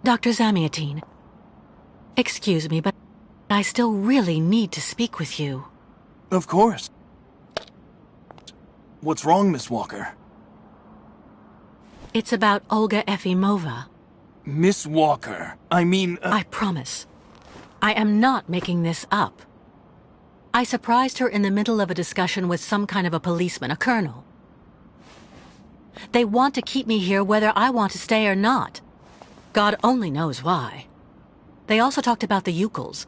Dr. Zamiatine, excuse me, but I still really need to speak with you. Of course. What's wrong, Miss Walker? It's about Olga Efimova. Miss Walker, I mean... I promise. I am not making this up. I surprised her in the middle of a discussion with some kind of a policeman, a colonel. They want to keep me here whether I want to stay or not. God only knows why. They also talked about the Ukels.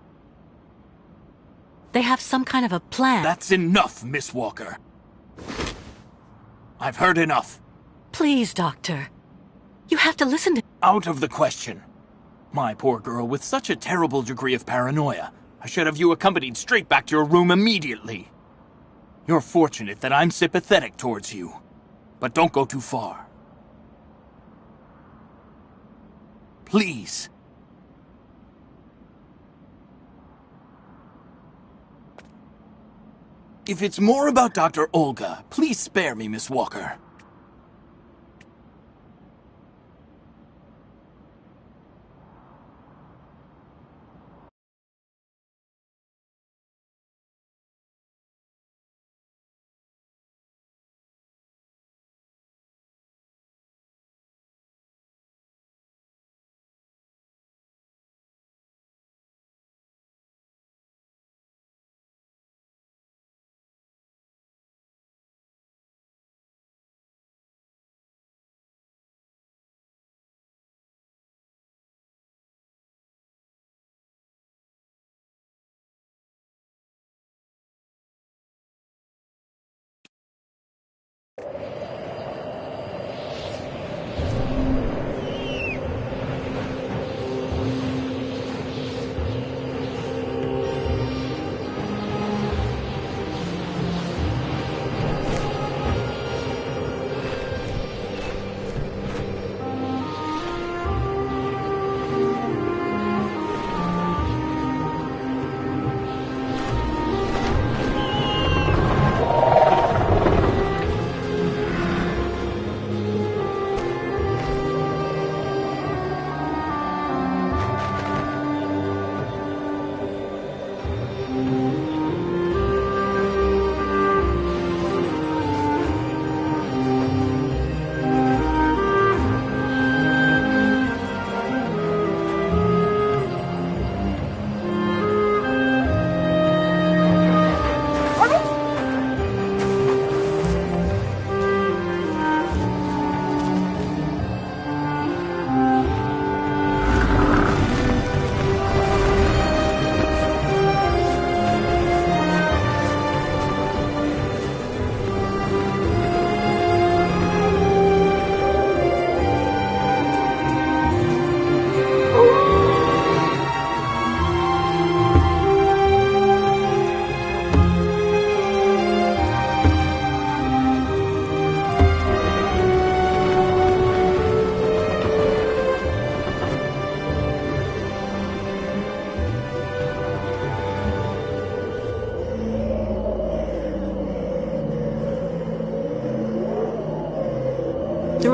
They have some kind of a plan. That's enough, Miss Walker. I've heard enough. Please, Doctor. You have to listen to... Out of the question. My poor girl, with such a terrible degree of paranoia, I should have you accompanied straight back to your room immediately. You're fortunate that I'm sympathetic towards you. But don't go too far. Please. If it's more about Dr. Olga, please spare me, Miss Walker.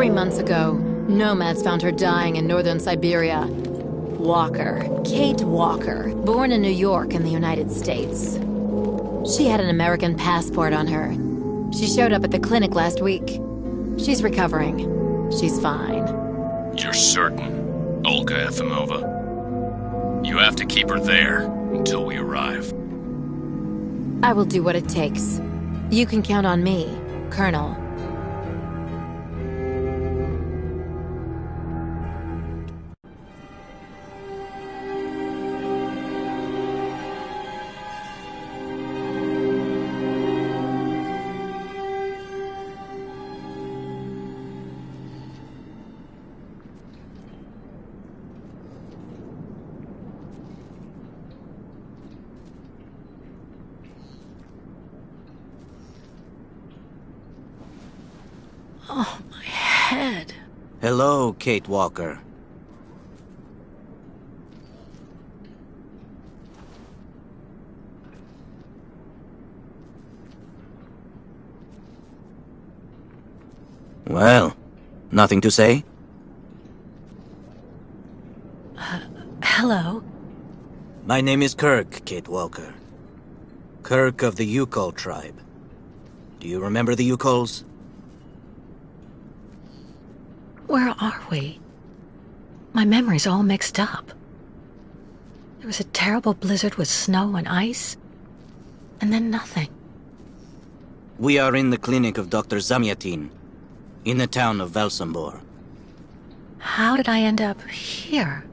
Months ago, nomads found her dying in northern Siberia. Walker, Kate Walker, born in New York in the United States. She had an American passport on her. She showed up at the clinic last week. She's recovering. She's fine. You're certain, Olga Efimova? You have to keep her there until we arrive. I will do what it takes. You can count on me, Colonel. Oh, my head. Hello, Kate Walker. Well, nothing to say? Hello. My name is Kirk, Kate Walker. Kirk of the Yukol tribe. Do you remember the Yukols? Where are we? My memory's all mixed up. There was a terrible blizzard with snow and ice, and then nothing. We are in the clinic of Dr. Zamyatin, in the town of Valsambor. How did I end up here?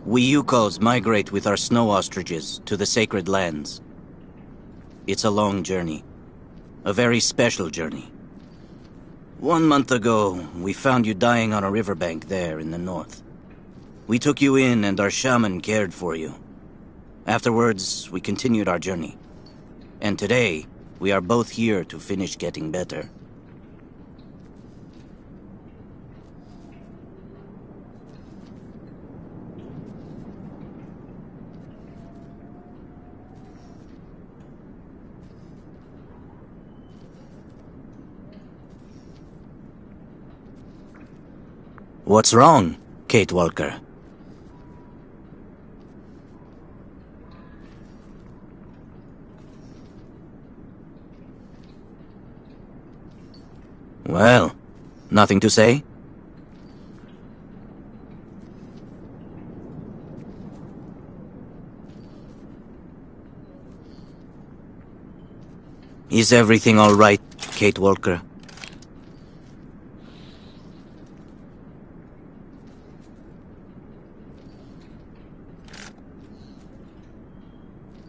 We Yukols migrate with our snow ostriches to the sacred lands. It's a long journey. A very special journey. 1 month ago, we found you dying on a riverbank there in the north. We took you in and our shaman cared for you. Afterwards, we continued our journey. And today, we are both here to finish getting better. What's wrong, Kate Walker? Well, nothing to say? Is everything all right, Kate Walker?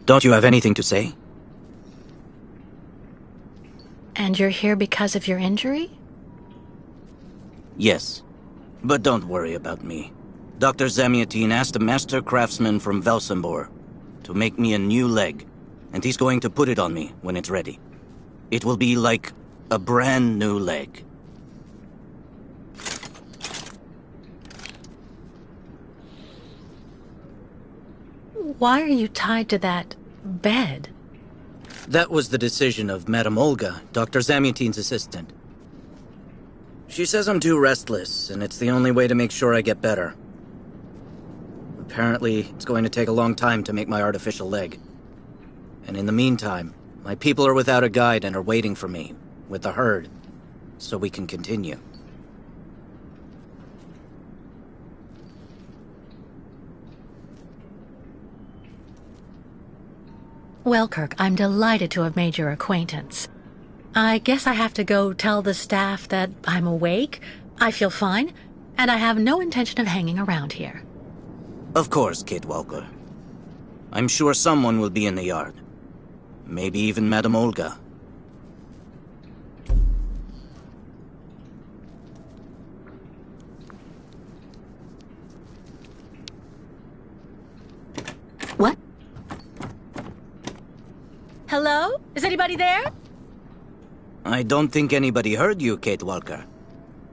Don't you have anything to say? And you're here because of your injury? Yes, but don't worry about me. Dr. Zamyatin asked a master craftsman from Valsambor to make me a new leg, and he's going to put it on me when it's ready. It will be like a brand new leg. Why are you tied to that bed? That was the decision of Madame Olga, Dr. Zamyatin's assistant. She says I'm too restless, and it's the only way to make sure I get better. Apparently, it's going to take a long time to make my artificial leg. And in the meantime, my people are without a guide and are waiting for me, with the herd, so we can continue. Well, Kirk, I'm delighted to have made your acquaintance. I guess I have to go tell the staff that I'm awake, I feel fine, and I have no intention of hanging around here. Of course, Kate Walker. I'm sure someone will be in the yard. Maybe even Madame Olga. What? Hello? Is anybody there? I don't think anybody heard you, Kate Walker.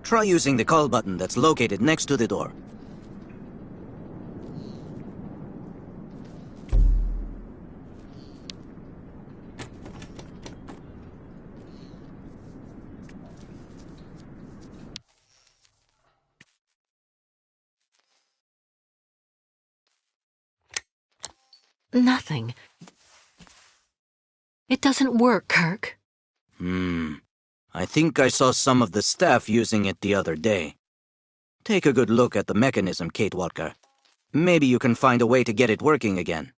Try using the call button that's located next to the door. Nothing. It doesn't work, Kirk. I think I saw some of the staff using it the other day. Take a good look at the mechanism, Kate Walker. Maybe you can find a way to get it working again.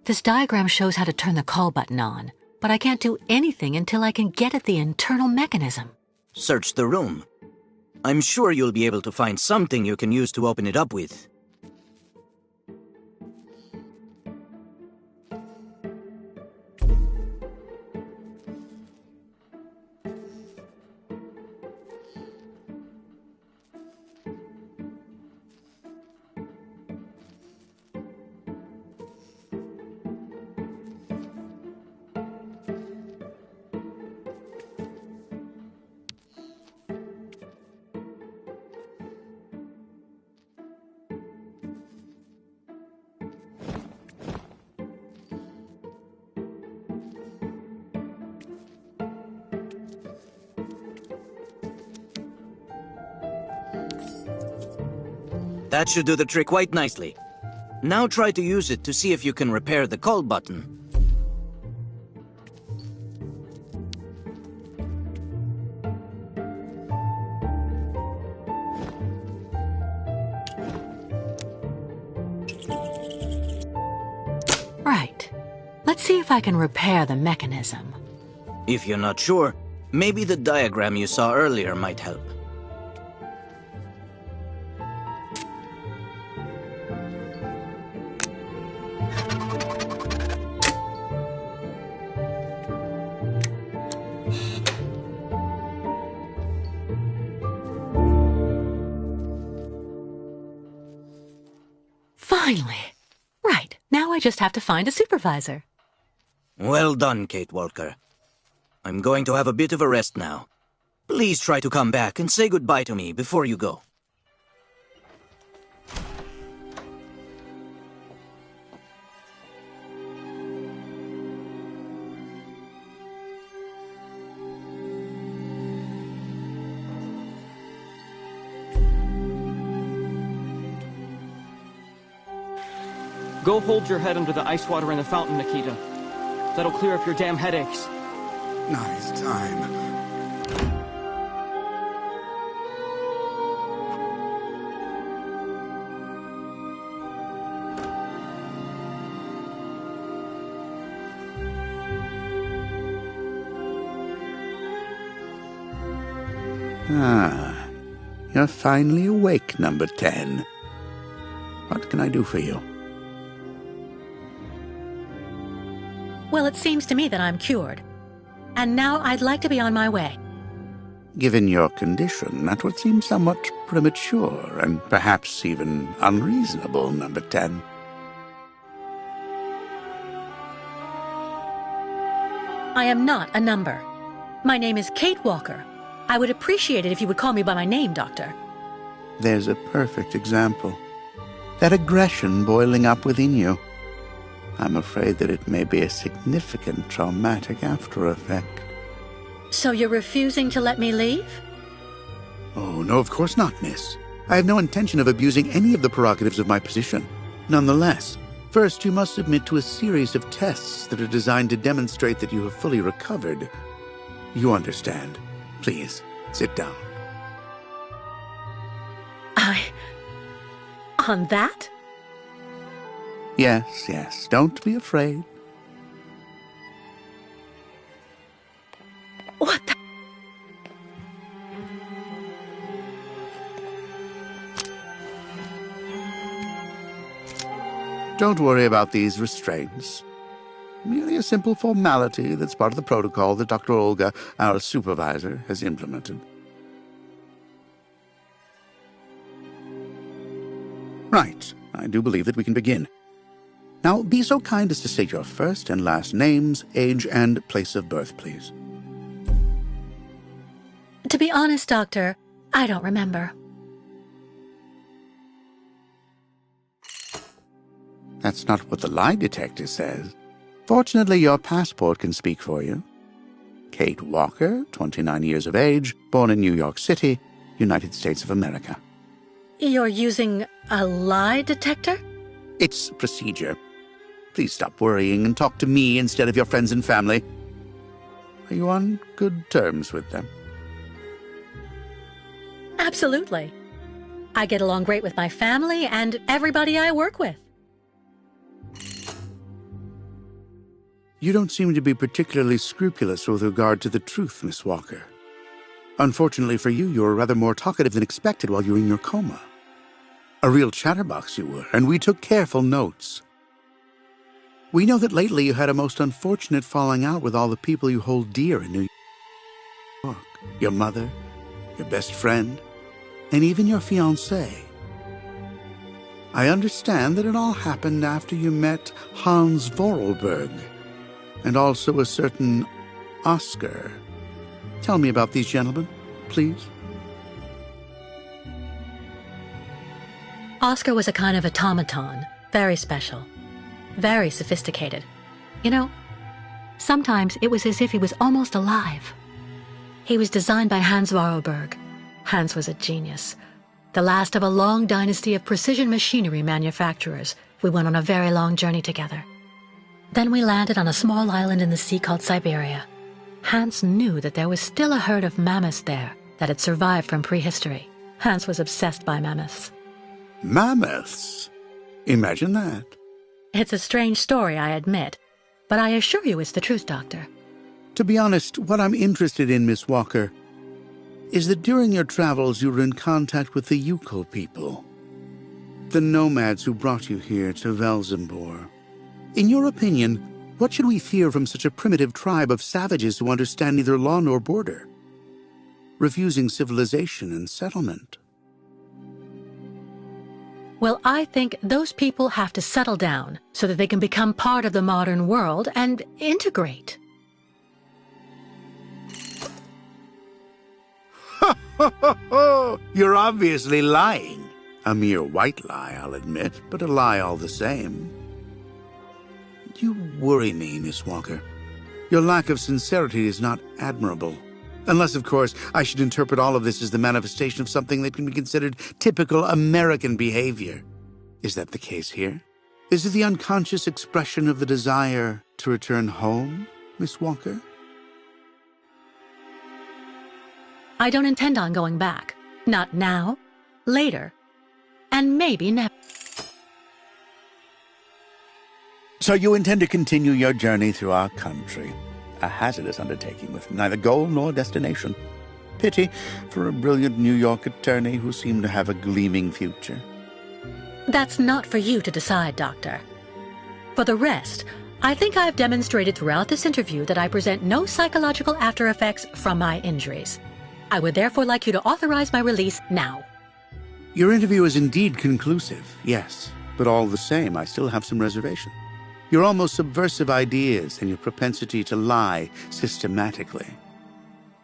This diagram shows how to turn the call button on, but I can't do anything until I can get at the internal mechanism. Search the room. I'm sure you'll be able to find something you can use to open it up with. That should do the trick quite nicely. Now try to use it to see if you can repair the call button. Right. Let's see if I can repair the mechanism. If you're not sure, maybe the diagram you saw earlier might help. Finally. Right. Now I just have to find a supervisor. Well done, Kate Walker. I'm going to have a bit of a rest now. Please try to come back and say goodbye to me before you go. Go hold your head under the ice water in the fountain, Nikita. That'll clear up your damn headaches. Nice time. Ah, you're finally awake, number 10. What can I do for you? Well, it seems to me that I'm cured. And now I'd like to be on my way. Given your condition, that would seem somewhat premature and perhaps even unreasonable, number 10. I am not a number. My name is Kate Walker. I would appreciate it if you would call me by my name, Doctor. There's a perfect example. That aggression boiling up within you. I'm afraid that it may be a significant traumatic after effect. So you're refusing to let me leave? Oh, no, of course not, miss. I have no intention of abusing any of the prerogatives of my position. Nonetheless, first you must submit to a series of tests that are designed to demonstrate that you have fully recovered. You understand. Please, sit down. On that? Yes, yes, don't be afraid. What the? Don't worry about these restraints. Merely a simple formality that's part of the protocol that Dr. Olga, our supervisor, has implemented. Right, I do believe that we can begin. Now, be so kind as to state your first and last names, age, and place of birth, please. To be honest, Doctor, I don't remember. That's not what the lie detector says. Fortunately, your passport can speak for you. Kate Walker, 29 years of age, born in New York City, United States of America. You're using a lie detector? It's procedure. Please stop worrying and talk to me instead of your friends and family. Are you on good terms with them? Absolutely. I get along great with my family and everybody I work with. You don't seem to be particularly scrupulous with regard to the truth, Miss Walker. Unfortunately for you, you were rather more talkative than expected while you were in your coma. A real chatterbox you were, and we took careful notes. We know that lately you had a most unfortunate falling out with all the people you hold dear in New York. Your mother, your best friend, and even your fiancé. I understand that it all happened after you met Hans Vorarlberg, and also a certain Oscar. Tell me about these gentlemen, please. Oscar was a kind of automaton, very special, very sophisticated. You know, sometimes it was as if he was almost alive. He was designed by Hans Vorarlberg. Hans was a genius. the last of a long dynasty of precision machinery manufacturers. We went on a very long journey together. Then we landed on a small island in the sea called Siberia. Hans knew that there was still a herd of mammoths there that had survived from prehistory. Hans was obsessed by mammoths. Mammoths? Imagine that. It's a strange story, I admit, but I assure you it's the truth, Doctor. To be honest, what I'm interested in, Miss Walker, is that during your travels you were in contact with the Yukon people, the nomads who brought you here to Velzembor. In your opinion, what should we fear from such a primitive tribe of savages who understand neither law nor border, refusing civilization and settlement? Well, I think those people have to settle down so that they can become part of the modern world and integrate. You're obviously lying. A mere white lie, I'll admit, but a lie all the same. You worry me, Miss Walker. Your lack of sincerity is not admirable. Unless, of course, I should interpret all of this as the manifestation of something that can be considered typical American behavior. Is that the case here? Is it the unconscious expression of the desire to return home, Miss Walker? I don't intend on going back. Not now, later, and maybe never. So you intend to continue your journey through our country. A hazardous undertaking with neither goal nor destination. Pity for a brilliant New York attorney who seemed to have a gleaming future. That's not for you to decide, Doctor. For the rest, I think I've demonstrated throughout this interview that I present no psychological after effects from my injuries. I would therefore like you to authorize my release now. Your interview is indeed conclusive, yes, but all the same, I still have some reservation. Your almost subversive ideas and your propensity to lie systematically.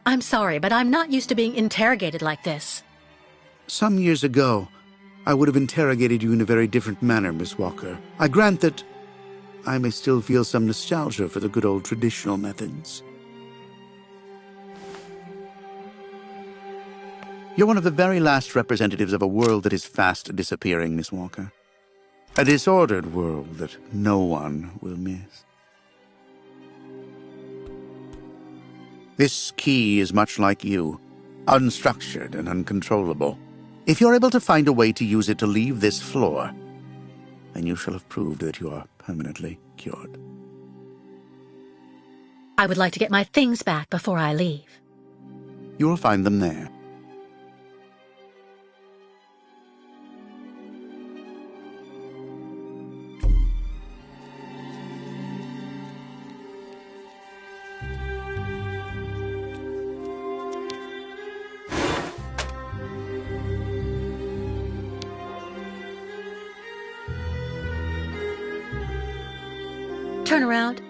I'm sorry, but I'm not used to being interrogated like this. Some years ago, I would have interrogated you in a very different manner, Miss Walker. I grant that I may still feel some nostalgia for the good old traditional methods. You're one of the very last representatives of a world that is fast disappearing, Miss Walker. A disordered world that no one will miss. This key is much like you, unstructured and uncontrollable. If you're able to find a way to use it to leave this floor, then you shall have proved that you are permanently cured. I would like to get my things back before I leave. You will find them there. Turn around.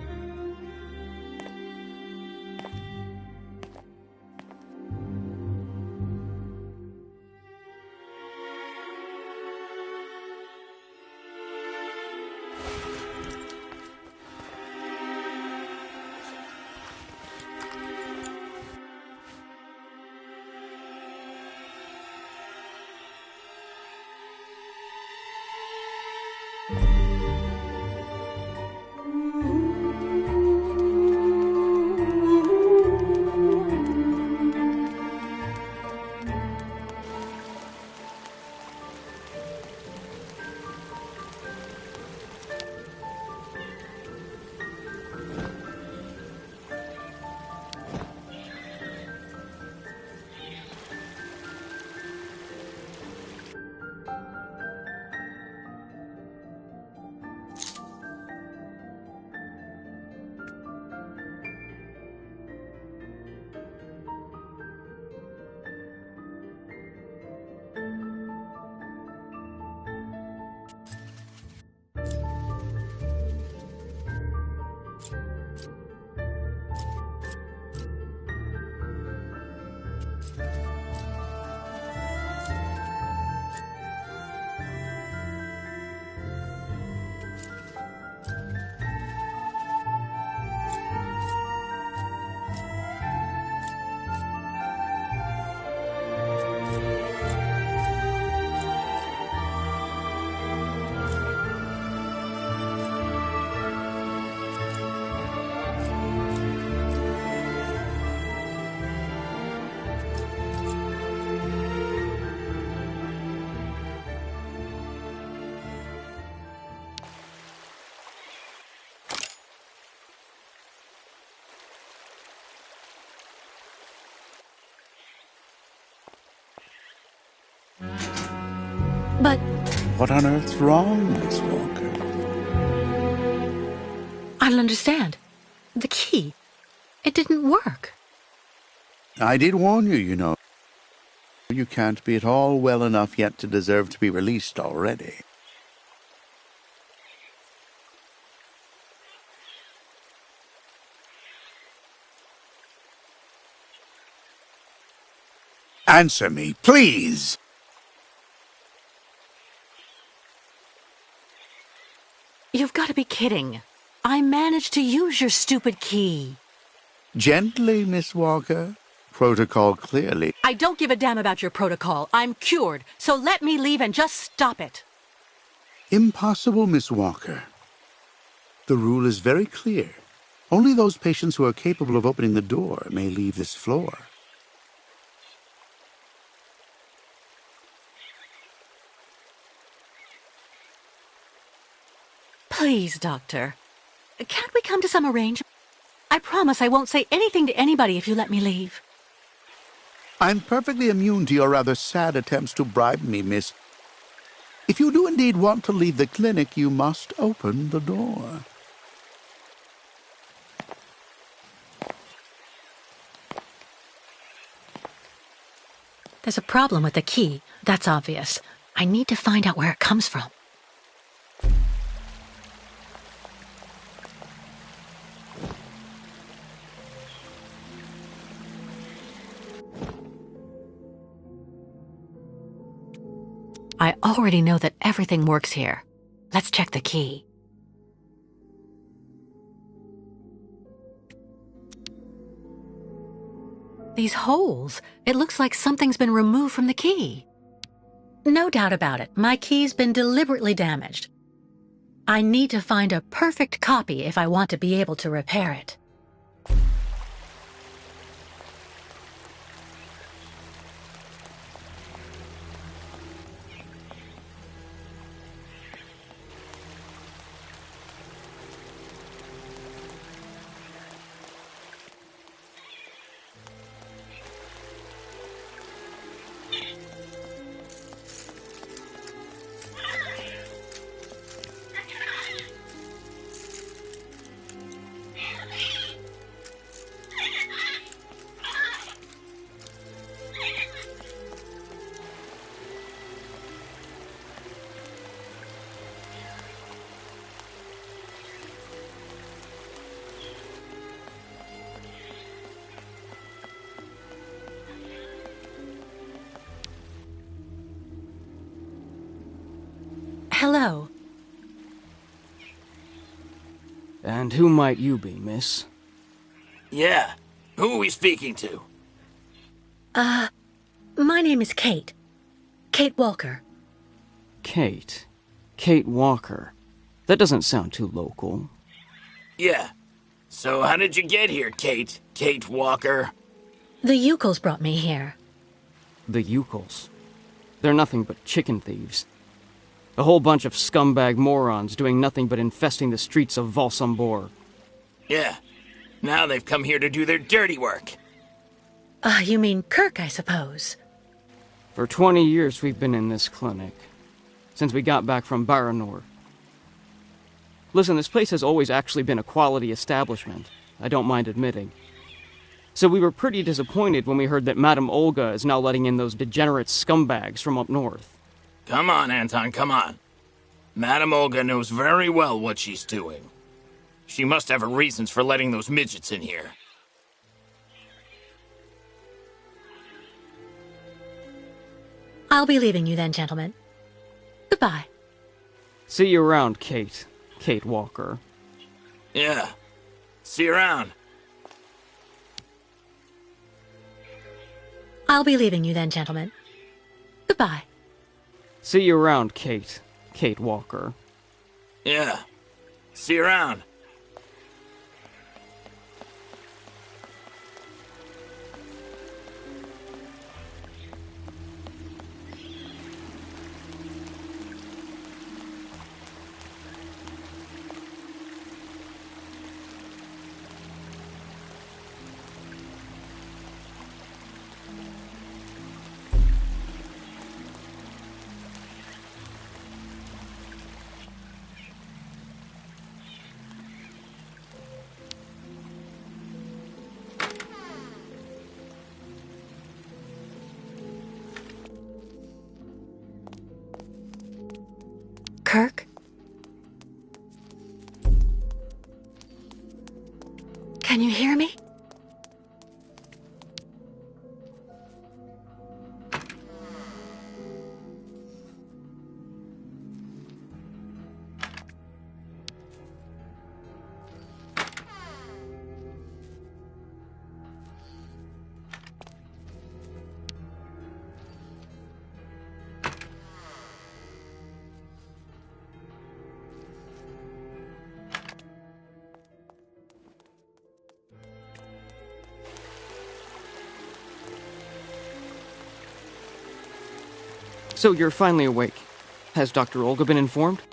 But What on earth's wrong, Miss Walker? I don't understand. The key. It didn't work. I did warn you, you know. You can't be at all well enough yet to deserve to be released already. Answer me, please! You've got to be kidding. I managed to use your stupid key. Gently, Miss Walker. Protocol clearly. I don't give a damn about your protocol. I'm cured, so let me leave and just stop it. Impossible, Miss Walker. The rule is very clear. Only those patients who are capable of opening the door may leave this floor. Please, Doctor. Can't we come to some arrangement? I promise I won't say anything to anybody if you let me leave. I'm perfectly immune to your rather sad attempts to bribe me, miss. If you do indeed want to leave the clinic, you must open the door. There's a problem with the key. That's obvious. I need to find out where it comes from. I already know that everything works here. Let's check the key. These holes. It looks like something's been removed from the key. No doubt about it. My key's been deliberately damaged. I need to find a perfect copy if I want to be able to repair it. Hello. And who might you be, miss? Yeah. Who are we speaking to? My name is Kate. Kate Walker. Kate. Kate Walker. That doesn't sound too local. Yeah. So how did you get here, Kate? Kate Walker? The Yukos brought me here. The Yukos. They're nothing but chicken thieves. A whole bunch of scumbag morons doing nothing but infesting the streets of Valsambor. Yeah. Now they've come here to do their dirty work. You mean Kirk, I suppose. For 20 years we've been in this clinic. Since we got back from Baranor. Listen, this place has always actually been a quality establishment. I don't mind admitting. So we were pretty disappointed when we heard that Madame Olga is now letting in those degenerate scumbags from up north. Come on, Anton, come on. Madame Olga knows very well what she's doing. She must have her reasons for letting those midgets in here. I'll be leaving you then, gentlemen. Goodbye. See you around, Kate. Kate Walker. Yeah. See you around. I'll be leaving you then, gentlemen. Goodbye. See you around, Kate. Kate Walker. Yeah. See you around. Kirk? Can you hear me? So you're finally awake. Has Dr. Olga been informed?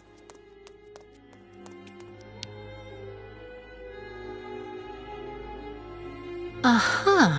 Uh-huh.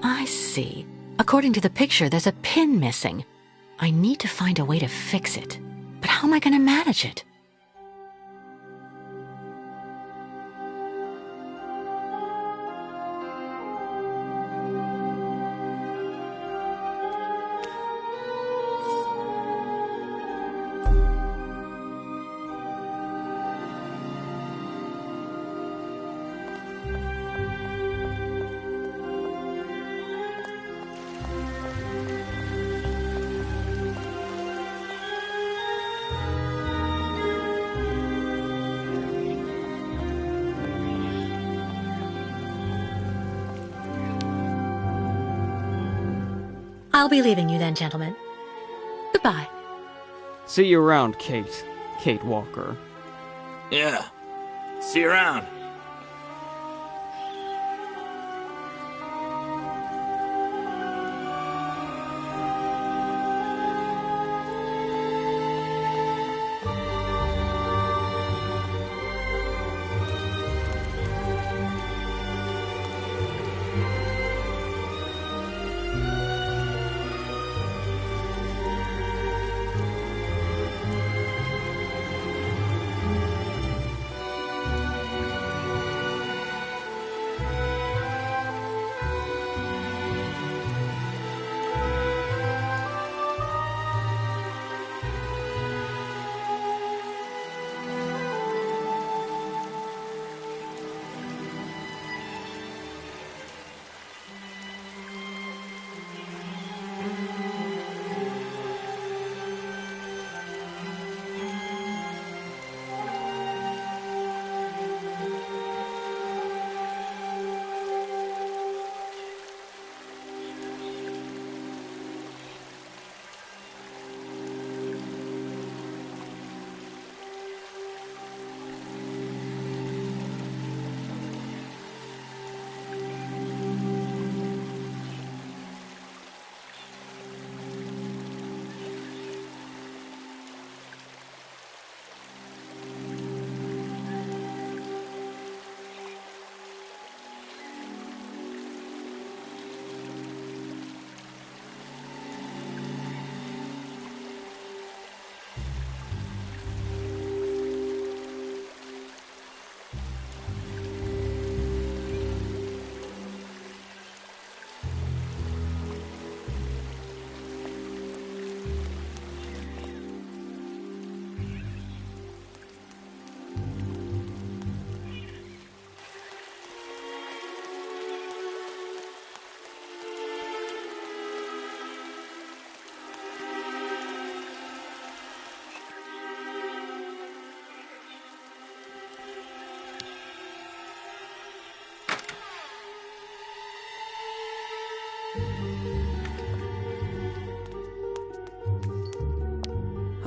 I see. According to the picture, there's a pin missing. I need to find a way to fix it. But how am I going to manage it? I'll be leaving you then, gentlemen. Goodbye. See you around, Kate. Kate Walker. Yeah. See you around.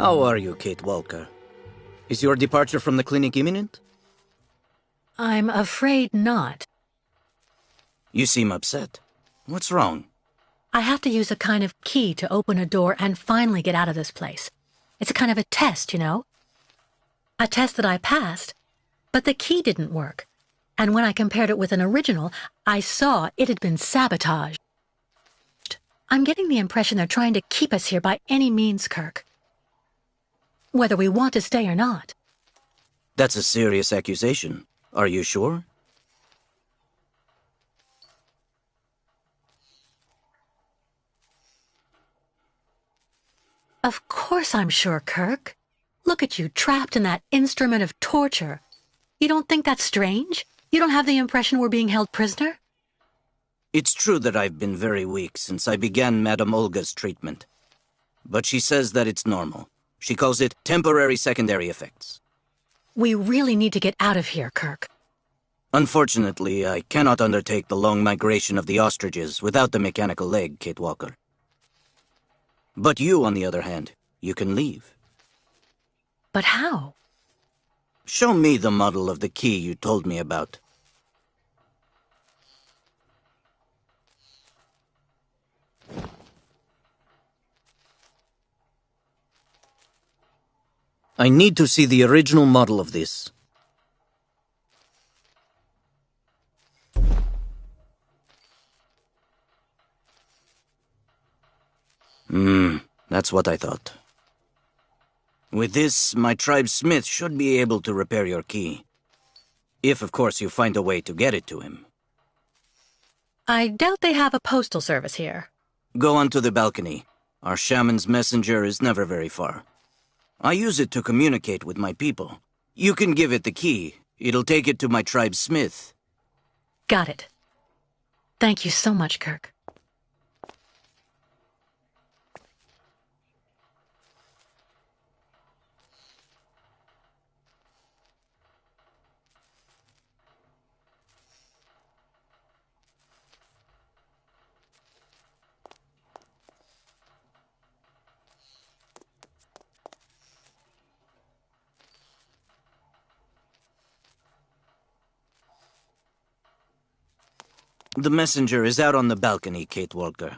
How are you, Kate Walker? Is your departure from the clinic imminent? I'm afraid not. You seem upset. What's wrong? I have to use a kind of key to open a door and finally get out of this place. It's a kind of a test, you know? A test that I passed, but the key didn't work. And when I compared it with an original, I saw it had been sabotaged. I'm getting the impression they're trying to keep us here by any means, Kirk. Whether we want to stay or not. That's a serious accusation. Are you sure? Of course I'm sure, Kirk. Look at you, trapped in that instrument of torture. You don't think that's strange? You don't have the impression we're being held prisoner? It's true that I've been very weak since I began Madame Olga's treatment. But she says that it's normal. She calls it temporary secondary effects. We really need to get out of here, Kirk. Unfortunately, I cannot undertake the long migration of the ostriches without the mechanical leg, Kate Walker. But you, on the other hand, you can leave. But how? Show me the model of the key you told me about. I need to see the original model of this. That's what I thought. With this, my tribe's smith should be able to repair your key. If, of course, you find a way to get it to him. I doubt they have a postal service here. Go onto the balcony. Our shaman's messenger is never very far. I use it to communicate with my people. You can give it the key. It'll take it to my tribe's smith. Got it. Thank you so much, Kirk. The messenger is out on the balcony, Kate Walker.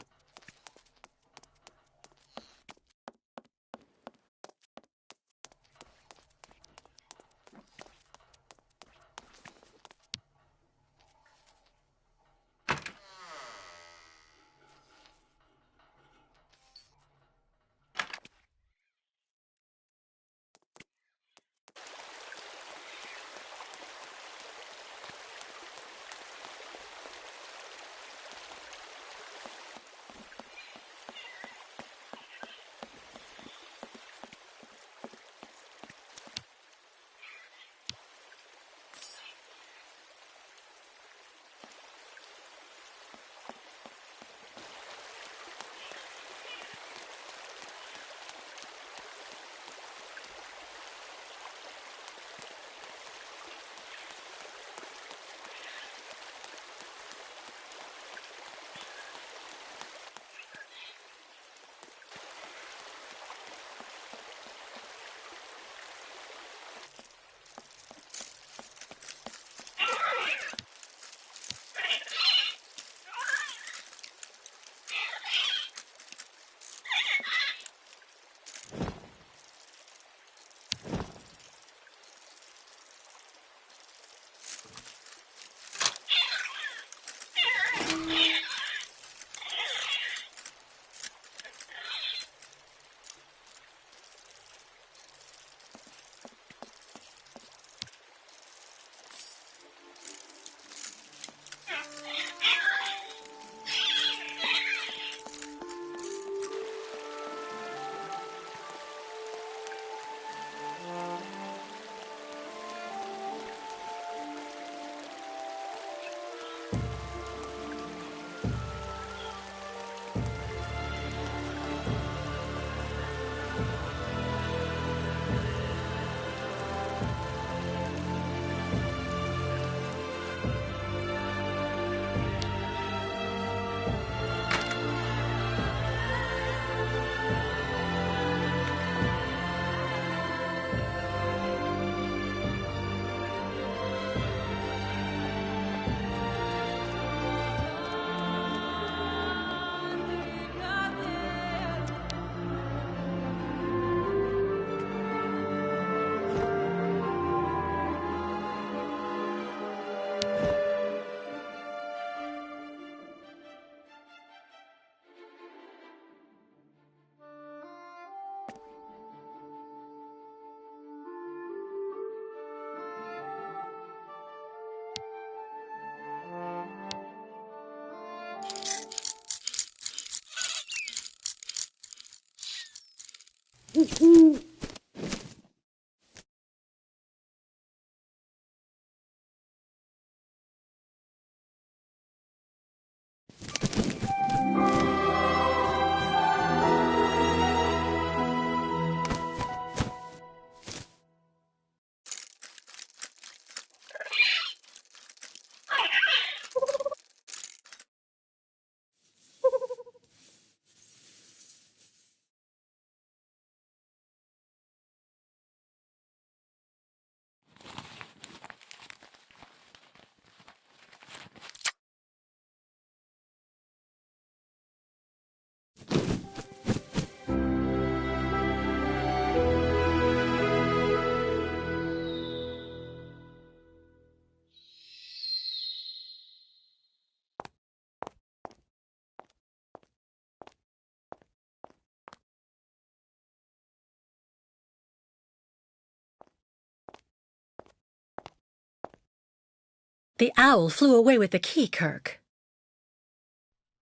The owl flew away with the key, Kirk.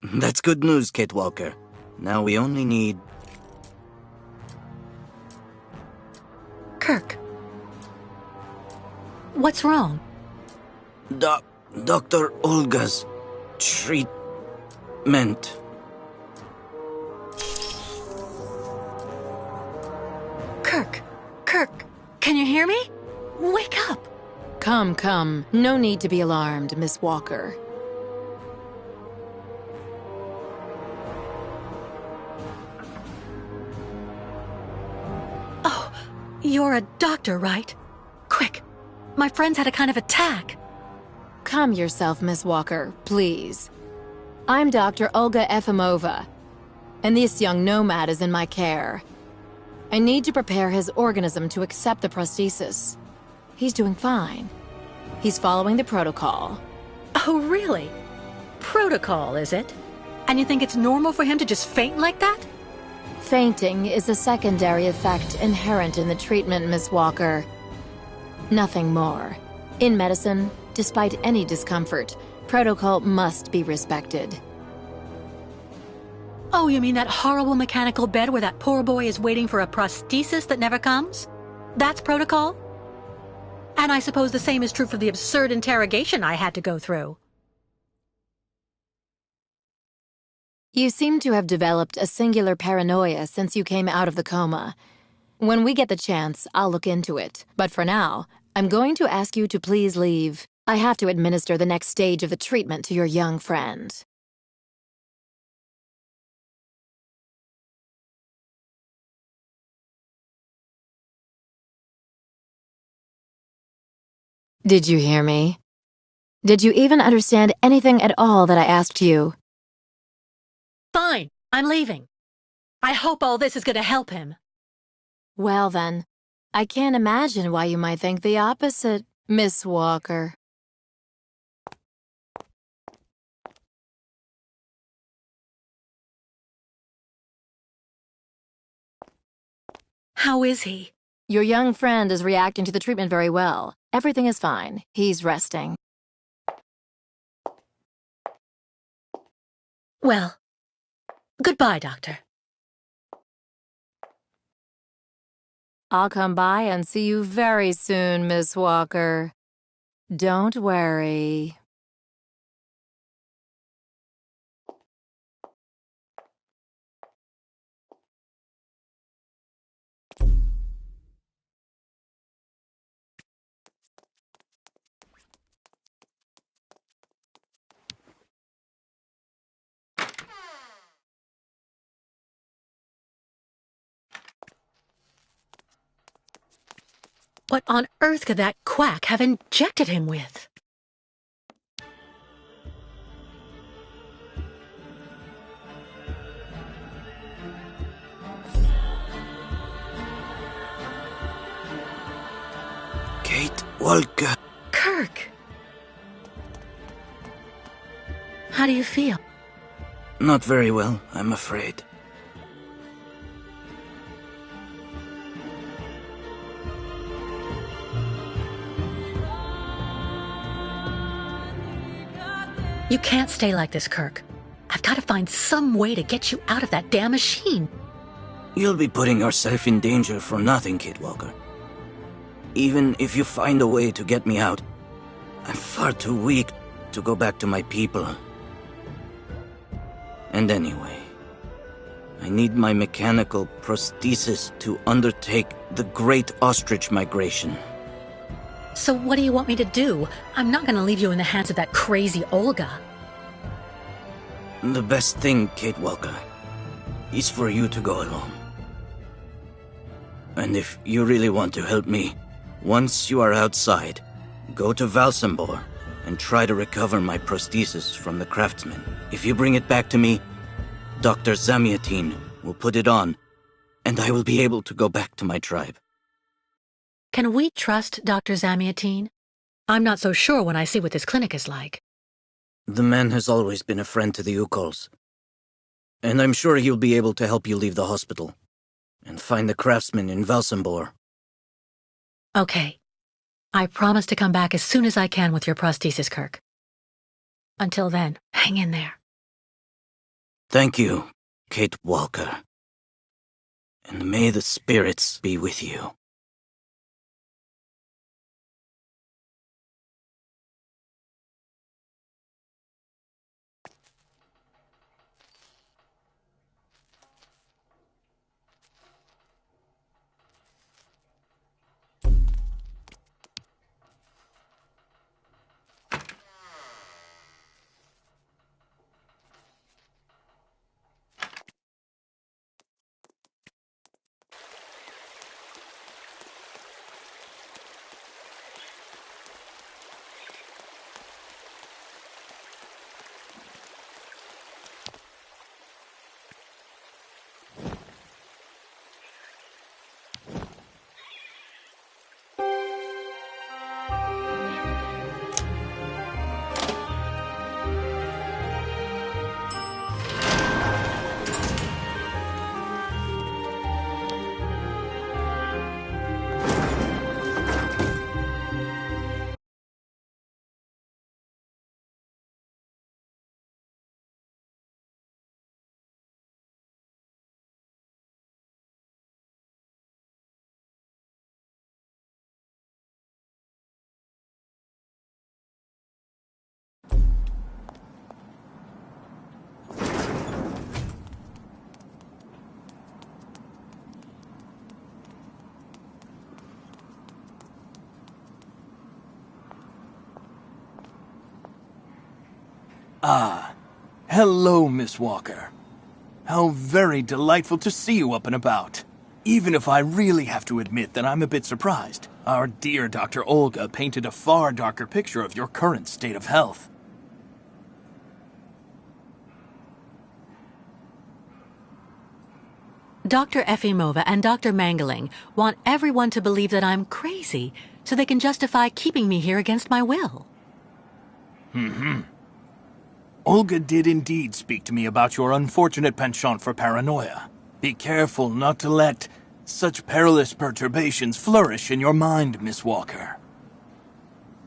That's good news, Kate Walker. Now we only need... Kirk. What's wrong? Dr. Olga's treatment. Kirk, can you hear me? Wake up! Come. No need to be alarmed, Miss Walker. Oh, you're a doctor, right? Quick, my friend's had a kind of attack. Calm yourself, Miss Walker, please. I'm Dr. Olga Efimova, and this young nomad is in my care. I need to prepare his organism to accept the prosthesis. He's doing fine. He's following the protocol. Oh, really? Protocol, is it? And you think it's normal for him to just faint like that? Fainting is a secondary effect inherent in the treatment, Miss Walker. Nothing more. In medicine, despite any discomfort, protocol must be respected. Oh, you mean that horrible mechanical bed where that poor boy is waiting for a prosthesis that never comes? That's protocol? And I suppose the same is true for the absurd interrogation I had to go through. You seem to have developed a singular paranoia since you came out of the coma. When we get the chance, I'll look into it. But for now, I'm going to ask you to please leave. I have to administer the next stage of the treatment to your young friend. Did you hear me? Did you even understand anything at all that I asked you? Fine, I'm leaving. I hope all this is going to help him. Well then, I can't imagine why you might think the opposite, Miss Walker. How is he? Your young friend is reacting to the treatment very well. Everything is fine. He's resting. Well, goodbye, Doctor. I'll come by and see you very soon, Miss Walker. Don't worry. What on earth could that quack have injected him with? Kate Walker. Kirk! How do you feel? Not very well, I'm afraid. You can't stay like this, Kirk. I've got to find some way to get you out of that damn machine. You'll be putting yourself in danger for nothing, Kate Walker. Even if you find a way to get me out, I'm far too weak to go back to my people. And anyway, I need my mechanical prosthesis to undertake the Great Ostrich Migration. So what do you want me to do? I'm not going to leave you in the hands of that crazy Olga. The best thing, Kate Walker, is for you to go alone. And if you really want to help me, once you are outside, go to Valsambor and try to recover my prosthesis from the craftsman. If you bring it back to me, Dr. Zamiatin will put it on, and I will be able to go back to my tribe. Can we trust Dr. Zamiatin? I'm not so sure when I see what this clinic is like. The man has always been a friend to the Ukols, and I'm sure he'll be able to help you leave the hospital and find the craftsman in Valsambor. Okay. I promise to come back as soon as I can with your prosthesis, Kirk. Until then, hang in there. Thank you, Kate Walker. And may the spirits be with you. Ah, hello, Miss Walker. How very delightful to see you up and about. Even if I really have to admit that I'm a bit surprised. Our dear Dr. Olga painted a far darker picture of your current state of health. Dr. Efimova and Dr. Mangling want everyone to believe that I'm crazy so they can justify keeping me here against my will. Olga did indeed speak to me about your unfortunate penchant for paranoia. Be careful not to let such perilous perturbations flourish in your mind, Miss Walker.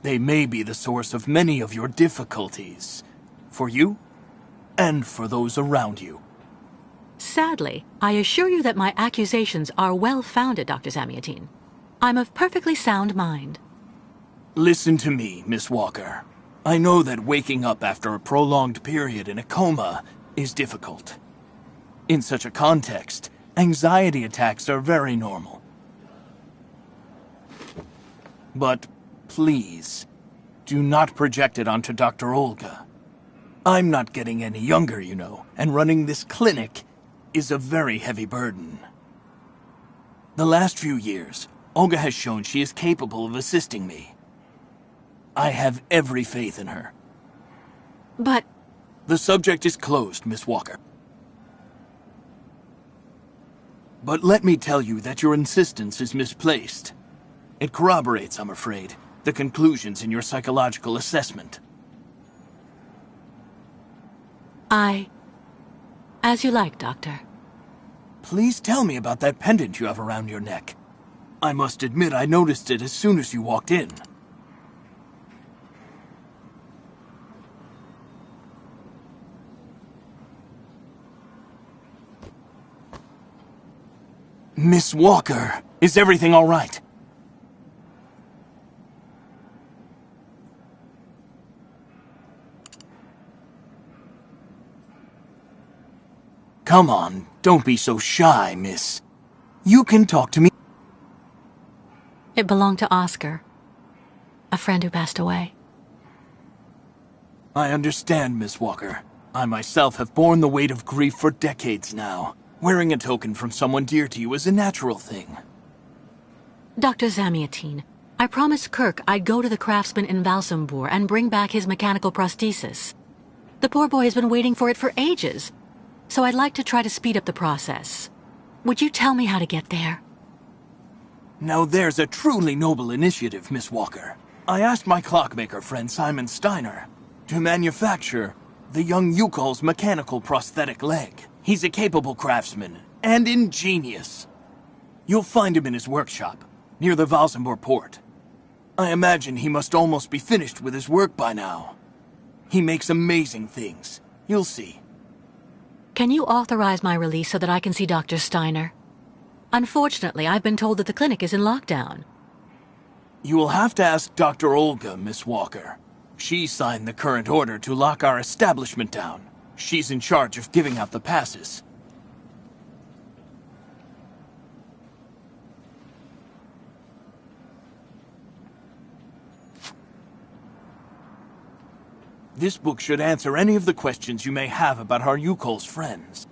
They may be the source of many of your difficulties, for you and for those around you. Sadly, I assure you that my accusations are well-founded, Dr. Zamiatin. I'm of perfectly sound mind. Listen to me, Miss Walker. I know that waking up after a prolonged period in a coma is difficult. In such a context, anxiety attacks are very normal. But please, do not project it onto Dr. Olga. I'm not getting any younger, you know, and running this clinic is a very heavy burden. The last few years, Olga has shown she is capable of assisting me. I have every faith in her. But The subject is closed, Miss Walker. But let me tell you that your insistence is misplaced. It corroborates, I'm afraid, the conclusions in your psychological assessment. As you like, Doctor. Please tell me about that pendant you have around your neck. I must admit I noticed it as soon as you walked in. Miss Walker, is everything all right? Come on, don't be so shy, miss. You can talk to me. It belonged to Oscar, a friend who passed away. I understand, Miss Walker. I myself have borne the weight of grief for decades now. Wearing a token from someone dear to you is a natural thing. Dr. Zamiatin, I promised Kirk I'd go to the craftsman in Valsambur and bring back his mechanical prosthesis. The poor boy has been waiting for it for ages, so I'd like to try to speed up the process. Would you tell me how to get there? Now there's a truly noble initiative, Miss Walker. I asked my clockmaker friend Simon Steiner to manufacture the young Yukol's mechanical prosthetic leg. He's a capable craftsman and ingenious. You'll find him in his workshop, near the Valsambur port. I imagine he must almost be finished with his work by now. He makes amazing things. You'll see. Can you authorize my release so that I can see Dr. Steiner? Unfortunately, I've been told that the clinic is in lockdown. You will have to ask Dr. Olga, Miss Walker. She signed the current order to lock our establishment down. She's in charge of giving out the passes. This book should answer any of the questions you may have about our Yukol's friends.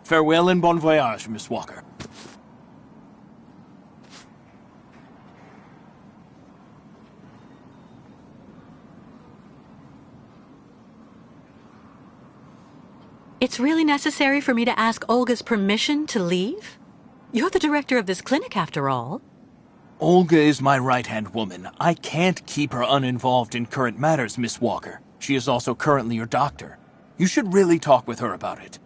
Farewell and bon voyage, Miss Walker. It's really necessary for me to ask Olga's permission to leave? You're the director of this clinic, after all. Olga is my right-hand woman. I can't keep her uninvolved in current matters, Miss Walker. She is also currently your doctor. You should really talk with her about it.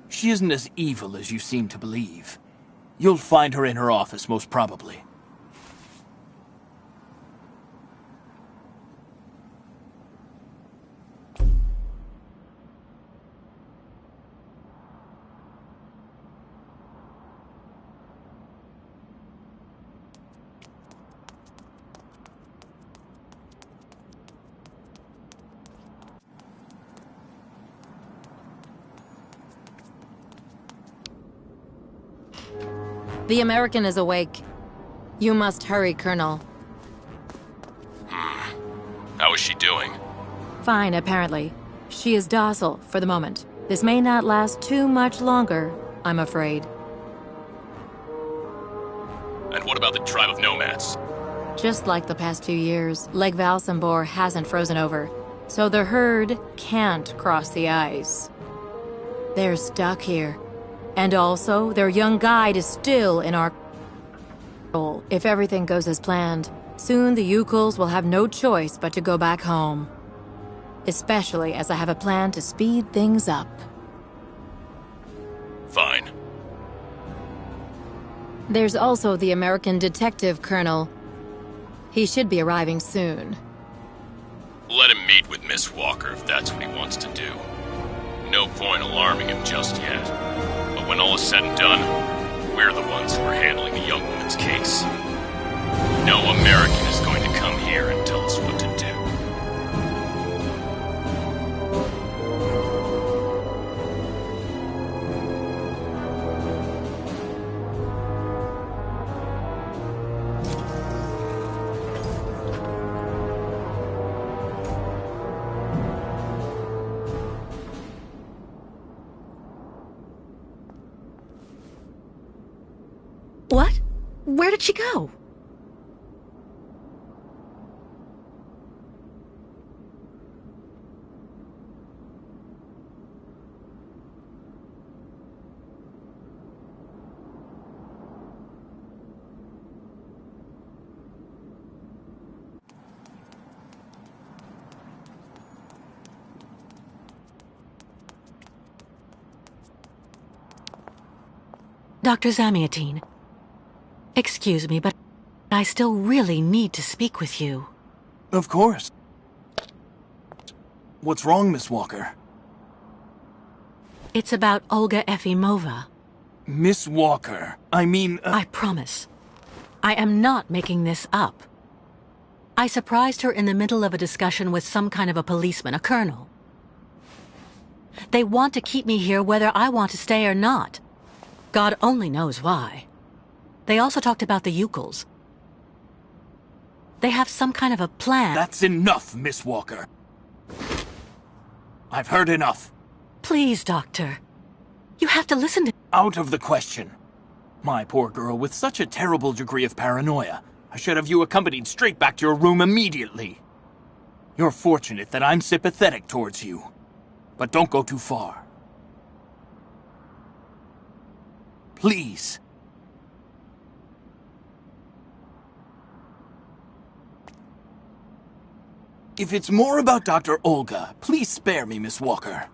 She isn't as evil as you seem to believe. You'll find her in her office, most probably. The American is awake. You must hurry, Colonel. How is she doing? Fine, apparently. She is docile for the moment. This may not last too much longer, I'm afraid. And what about the tribe of nomads? Just like the past 2 years, Lake Valsambor hasn't frozen over, so the herd can't cross the ice. They're stuck here. And also, their young guide is still in our control. If everything goes as planned, soon the Yukols will have no choice but to go back home. Especially as I have a plan to speed things up. Fine. There's also the American detective, Colonel. He should be arriving soon. Let him meet with Miss Walker if that's what he wants to do. No point alarming him just yet. But when all is said and done, we're the ones who are handling the young woman's case. No American is going to come here and tell us what to do. What? Where did she go? Dr. Zamiatine. Excuse me, but I still really need to speak with you. Of course. What's wrong, Miss Walker? It's about Olga Efimova. Miss Walker, I mean... I promise. I am not making this up. I surprised her in the middle of a discussion with some kind of a policeman, a colonel. They want to keep me here whether I want to stay or not. God only knows why. They also talked about the Yukols. They have some kind of a plan. That's enough, Miss Walker. I've heard enough. Please, Doctor. You have to listen to... Out of the question. My poor girl with such a terrible degree of paranoia. I should have you accompanied straight back to your room immediately. You're fortunate that I'm sympathetic towards you. But don't go too far. Please. If it's more about Dr. Olga, please spare me, Miss Walker.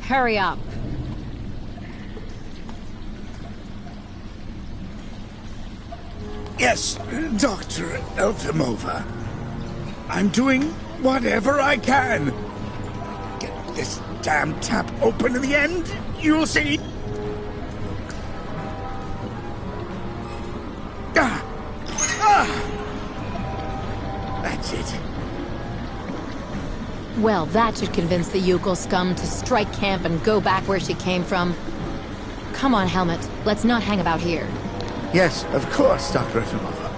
Hurry up. Yes, Dr. Elfimova. I'm doing whatever I can. Get this damn tap open in the end, you'll see. That's it. Well, that should convince the Yukon scum to strike camp and go back where she came from. Come on, Helmut. Let's not hang about here. Yes, of course, Dr. Efimova.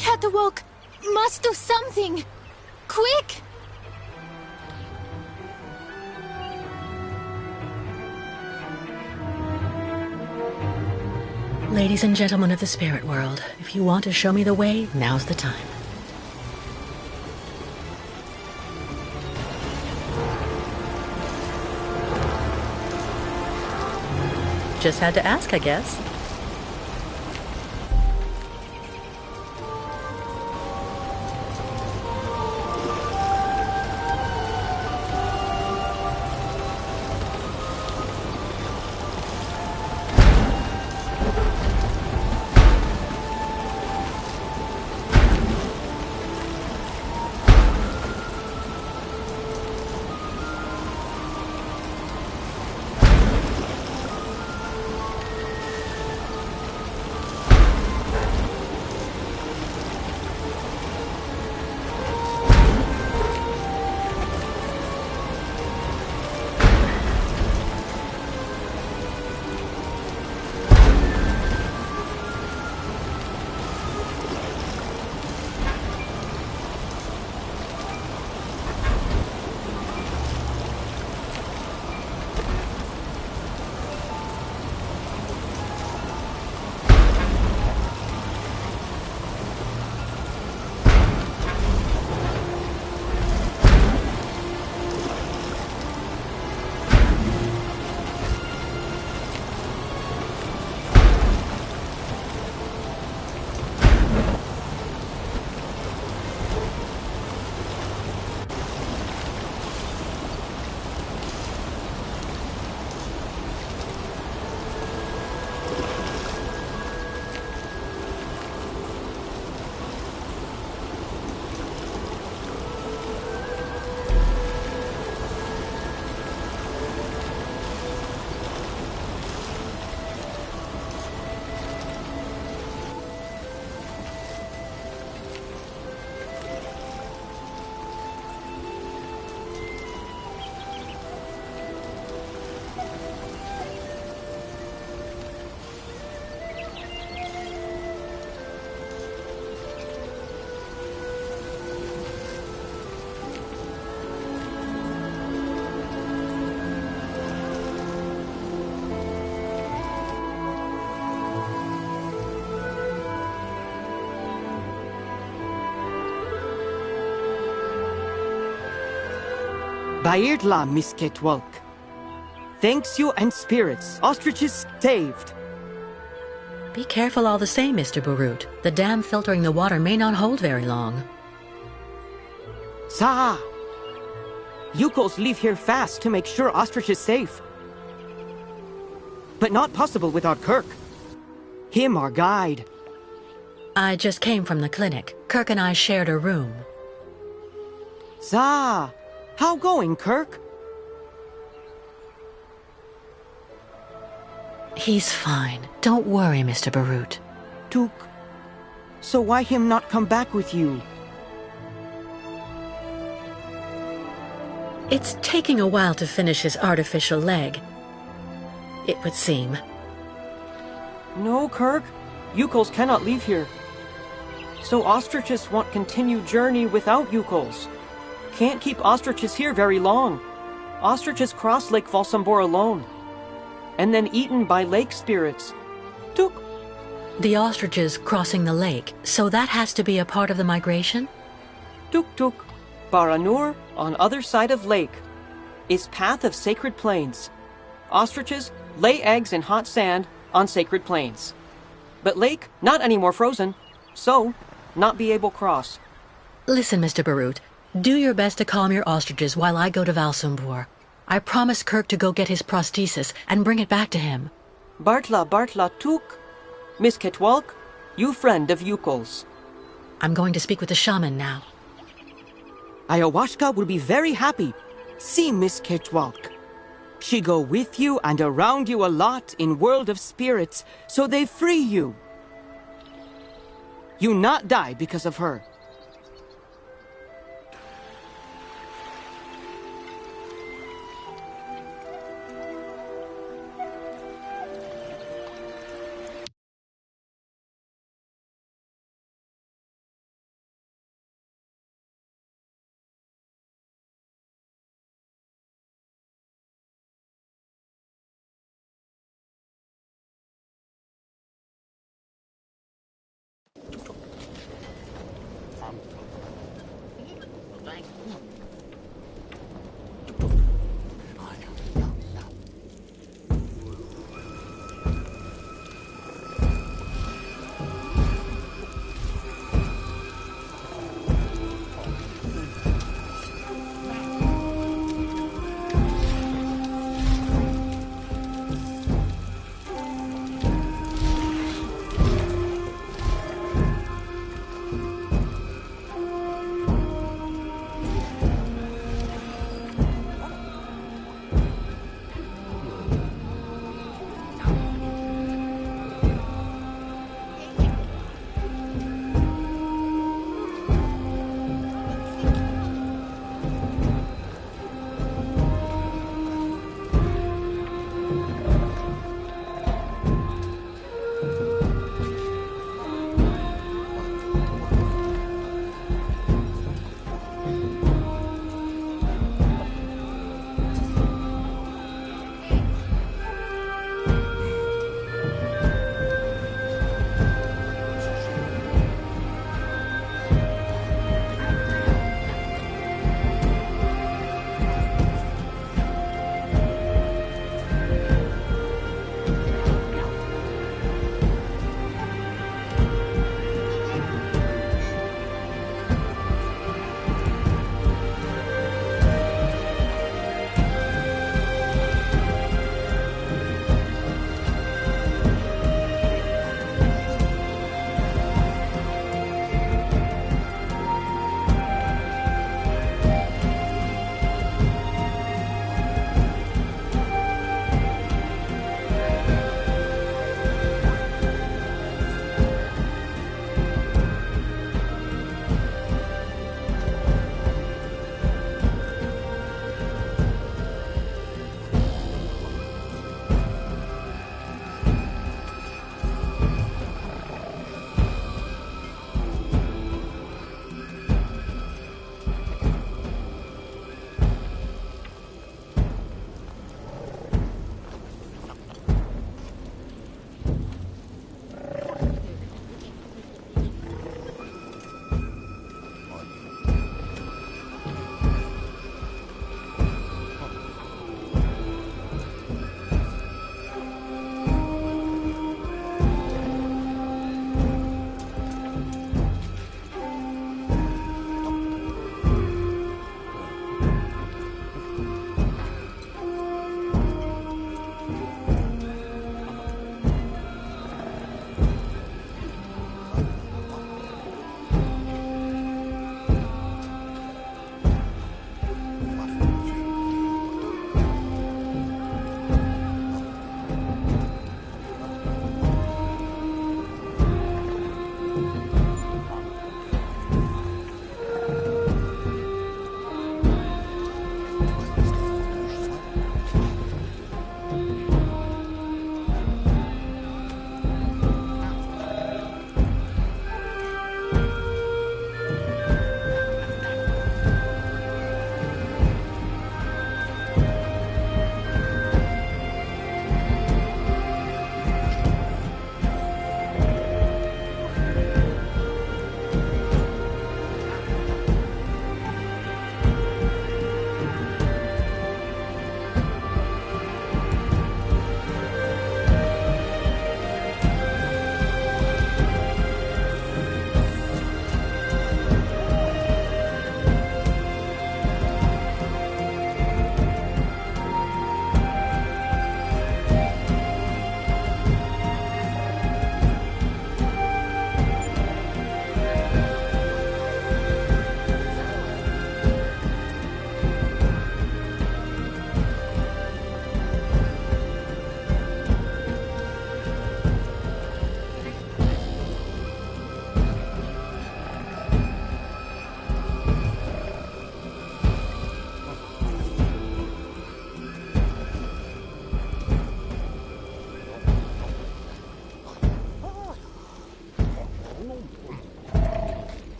Catwalk must do something! Quick! Ladies and gentlemen of the spirit world, if you want to show me the way, now's the time. Just had to ask, I guess. Bairla, Miss Catwalk. Thanks you and spirits. Ostriches saved. Be careful all the same, Mr. Barut. The dam filtering the water may not hold very long. Sa! Yukos leave here fast to make sure Ostrich is safe. But not possible without Kirk. Him our guide. I just came from the clinic. Kirk and I shared a room. Sa! How going, Kirk? He's fine. Don't worry, Mr. Barut. Took. So why him not come back with you? It's taking a while to finish his artificial leg. It would seem. No, Kirk. Yukos cannot leave here. So ostriches want continued journey without Yukos. Can't keep ostriches here very long. Ostriches cross Lake Valsambor alone. And then eaten by lake spirits. Took. The ostriches crossing the lake, so that has to be a part of the migration? Tuk Tuk. Baranur, on other side of lake, is path of sacred plains. Ostriches lay eggs in hot sand on sacred plains. But lake, not anymore frozen, so not be able cross. Listen, Mr. Barut. Do your best to calm your ostriches while I go to Valsambor. I promised Kirk to go get his prosthesis and bring it back to him. Bartla Tuk. Miss Catwalk, you friend of Yukos. I'm going to speak with the shaman now. Ayahuasca will be very happy. See Miss Catwalk. She go with you and around you a lot in world of spirits, so they free you. You not die because of her.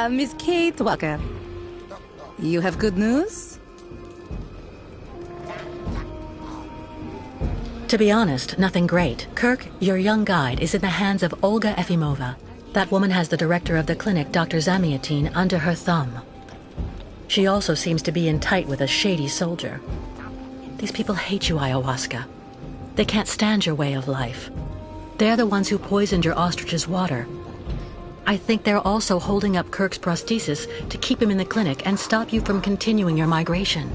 Miss Kate Walker. You have good news? To be honest, nothing great. Kirk, your young guide, is in the hands of Olga Efimova. That woman has the director of the clinic, Dr. Zamiatine, under her thumb. She also seems to be in tight with a shady soldier. These people hate you, Ayahuasca. They can't stand your way of life. They're the ones who poisoned your ostrich's water. I think they're also holding up Kirk's prosthesis to keep him in the clinic and stop you from continuing your migration.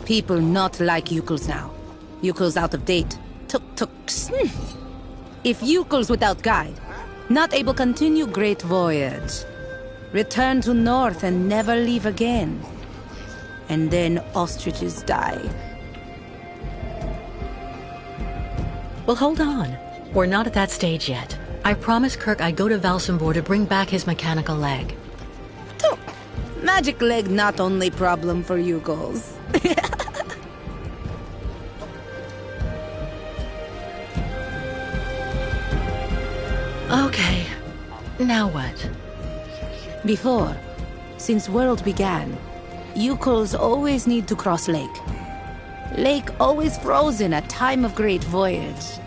People not like Yukos now. Yukos out of date. Tuk-tuks. If Yukos without guide, not able continue great voyage. Return to north and never leave again. And then ostriches die. Well, hold on. We're not at that stage yet. I promised Kirk I'd go to Valsambor to bring back his mechanical leg. Tuk. Magic leg not only problem for Yukos. Okay. Now what? Before, since world began, Yukos always need to cross lake. Lake always frozen at time of great voyage.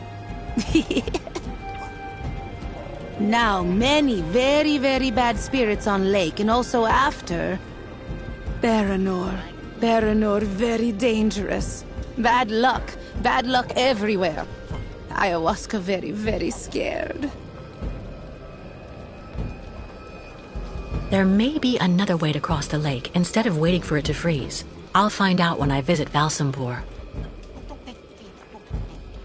Now many very, very bad spirits on lake, and also after. Baranor very dangerous. Bad luck everywhere. Ayahuasca very, very scared. There may be another way to cross the lake instead of waiting for it to freeze. I'll find out when I visit Valsambor.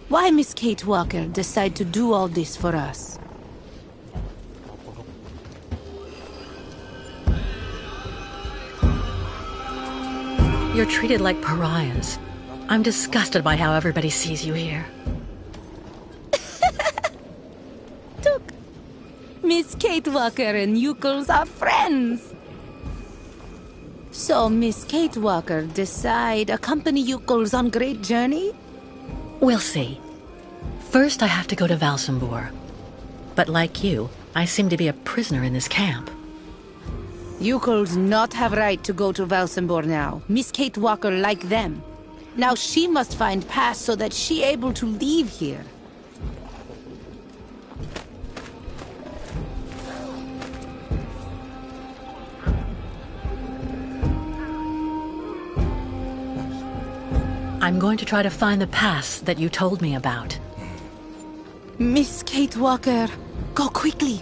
Why Miss Kate Walker decide to do all this for us? You're treated like pariahs. I'm disgusted by how everybody sees you here. Miss Kate Walker and Yukos are friends. So Miss Kate Walker decide accompany Yukos on great journey? We'll see. First, I have to go to Valsambor. But like you, I seem to be a prisoner in this camp. Yukos not have right to go to Valsambor now. Miss Kate Walker like them. Now she must find pass so that she able to leave here. I'm going to try to find the pass that you told me about. Miss Kate Walker, go quickly.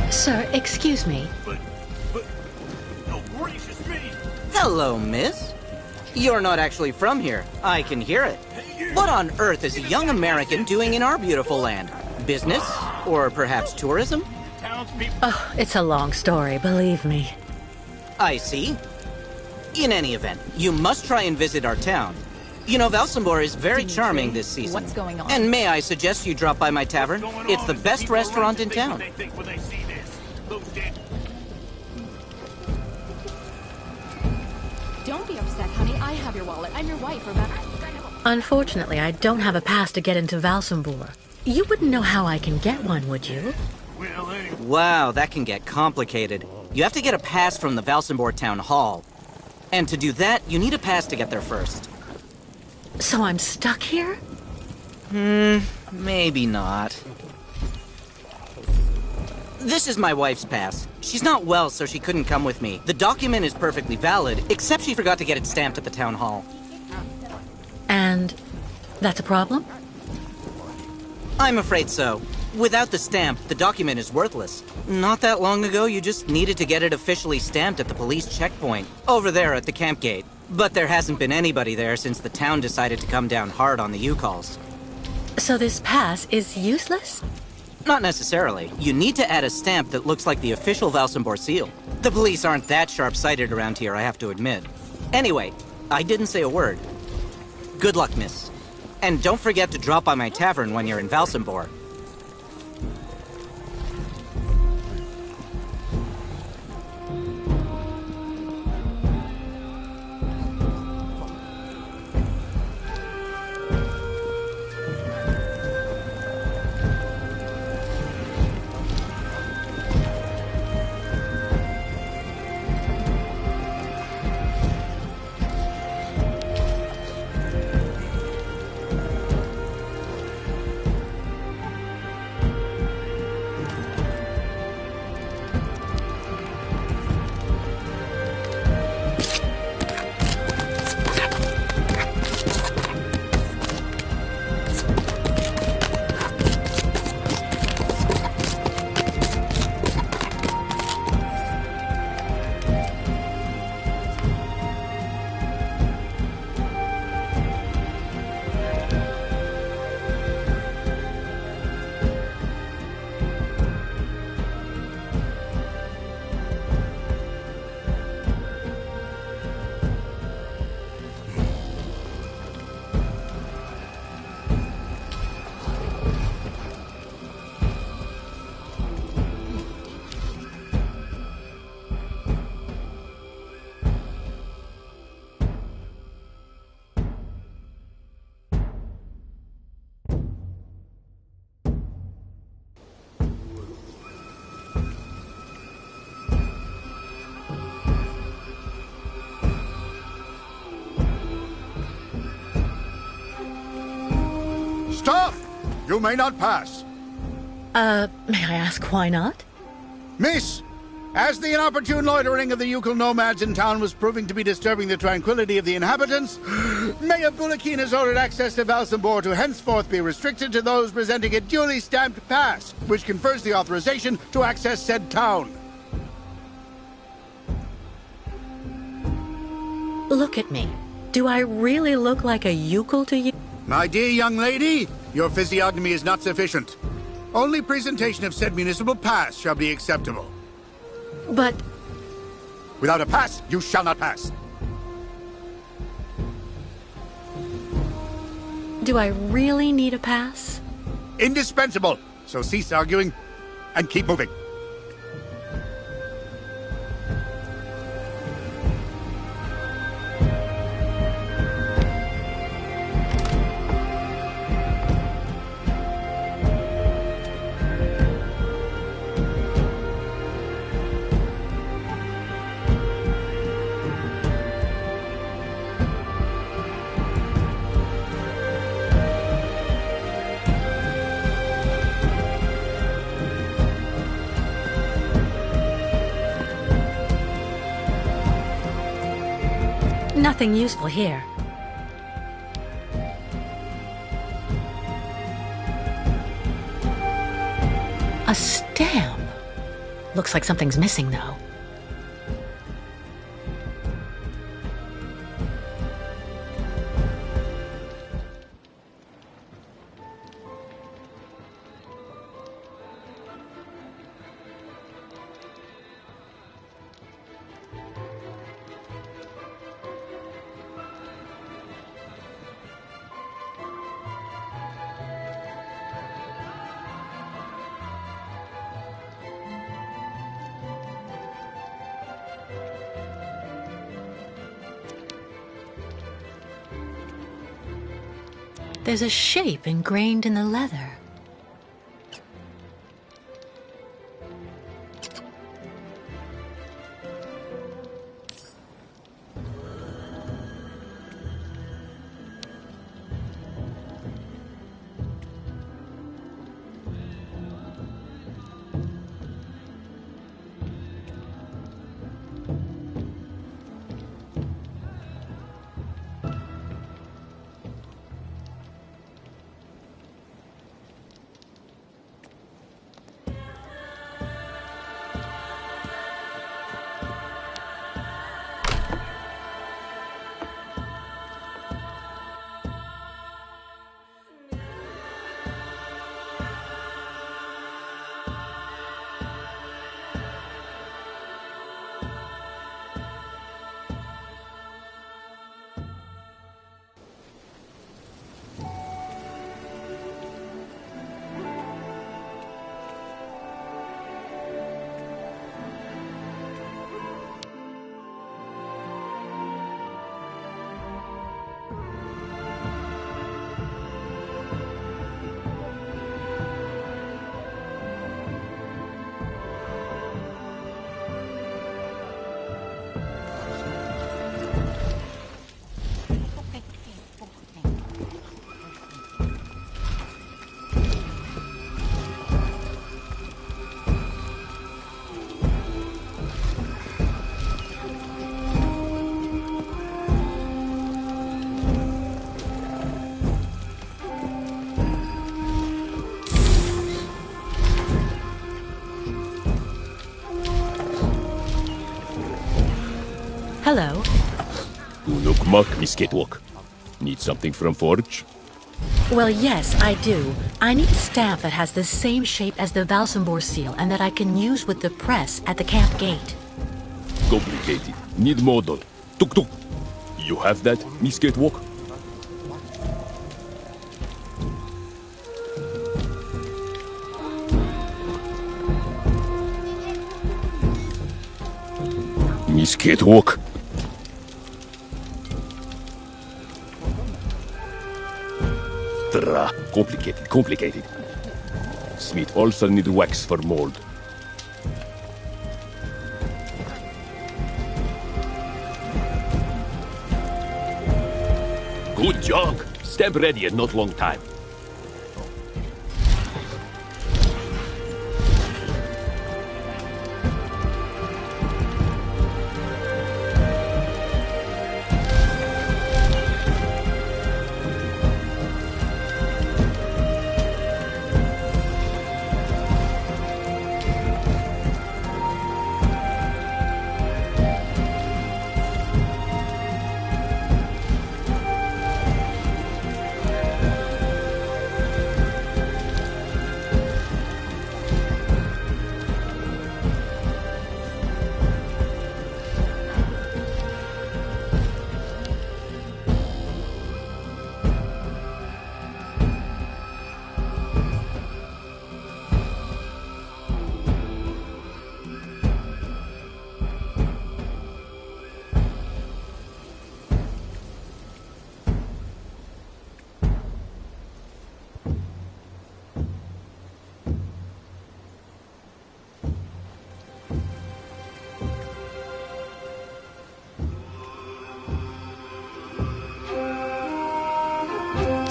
Sir, excuse me. But, oh gracious me! Hello, miss. You're not actually from here. I can hear it. What on earth is a young American doing in our beautiful land? Business? Or perhaps tourism? Oh, it's a long story, believe me. I see. In any event, you must try and visit our town. You know, Valsambor is very charming this season. What's going on? And may I suggest you drop by my tavern? It's the best restaurant in town. Don't be upset, honey. I have your wallet. I'm your wife, remember? Unfortunately, I don't have a pass to get into Valsambor. You wouldn't know how I can get one, would you? Wow, that can get complicated. You have to get a pass from the Valsambor Town Hall. And to do that, you need a pass to get there first. So I'm stuck here? Maybe not. This is my wife's pass. She's not well, so she couldn't come with me. The document is perfectly valid, except she forgot to get it stamped at the town hall. And that's a problem? I'm afraid so. Without the stamp, the document is worthless. Not that long ago, you just needed to get it officially stamped at the police checkpoint, over there at the camp gate. But there hasn't been anybody there since the town decided to come down hard on the U-calls. So this pass is useless? Not necessarily. You need to add a stamp that looks like the official Valsambor seal. The police aren't that sharp-sighted around here, I have to admit. Anyway, I didn't say a word. Good luck, miss. And don't forget to drop by my tavern when you're in Valsambor. Stop! You may not pass. May I ask why not? Miss, as the inopportune loitering of the Yukon nomads in town was proving to be disturbing the tranquility of the inhabitants, Mayor Bulakin has ordered access to Valsambor to henceforth be restricted to those presenting a duly stamped pass, which confers the authorization to access said town. Look at me. Do I really look like a yokel to you? My dear young lady, your physiognomy is not sufficient. Only presentation of said municipal pass shall be acceptable. But Without a pass, you shall not pass. do I really need a pass? Indispensable. So cease arguing and keep moving. Nothing useful here. A stamp. Looks like something's missing, though. There's a shape ingrained in the leather. Hello. Unukmak, Miss Catwalk. Need something from Forge? Well, yes, I do. I need a stamp that has the same shape as the Valsambor seal and that I can use with the press at the camp gate. Complicated. Need model. Tuk tuk. You have that, Miss Catwalk? Miss Catwalk. Complicated. Smith also need wax for mold. Good job. Stamp ready in not long time.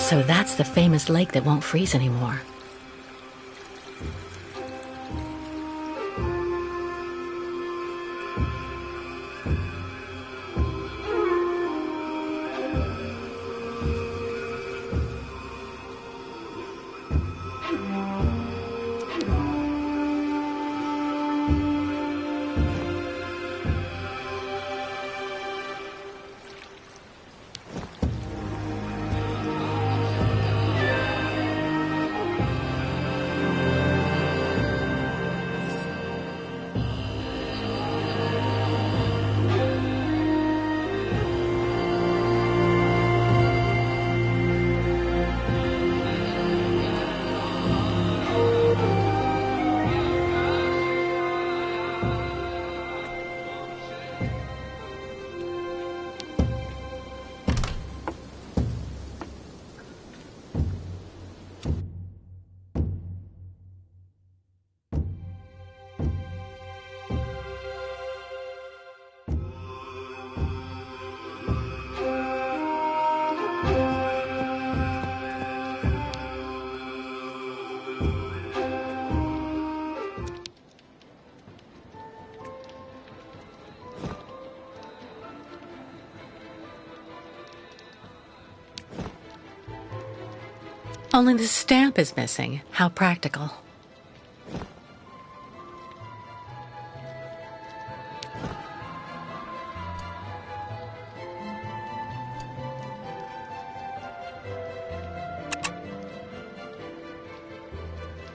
So that's the famous lake that won't freeze anymore. Only the stamp is missing. How practical.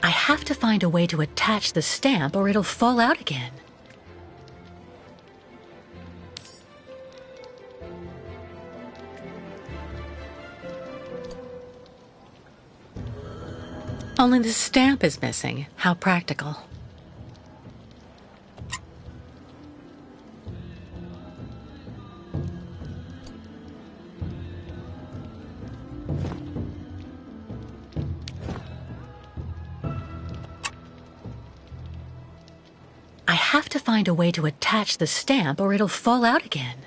I have to find a way to attach the stamp or it'll fall out again. Only the stamp is missing. How practical. I have to find a way to attach the stamp or it'll fall out again.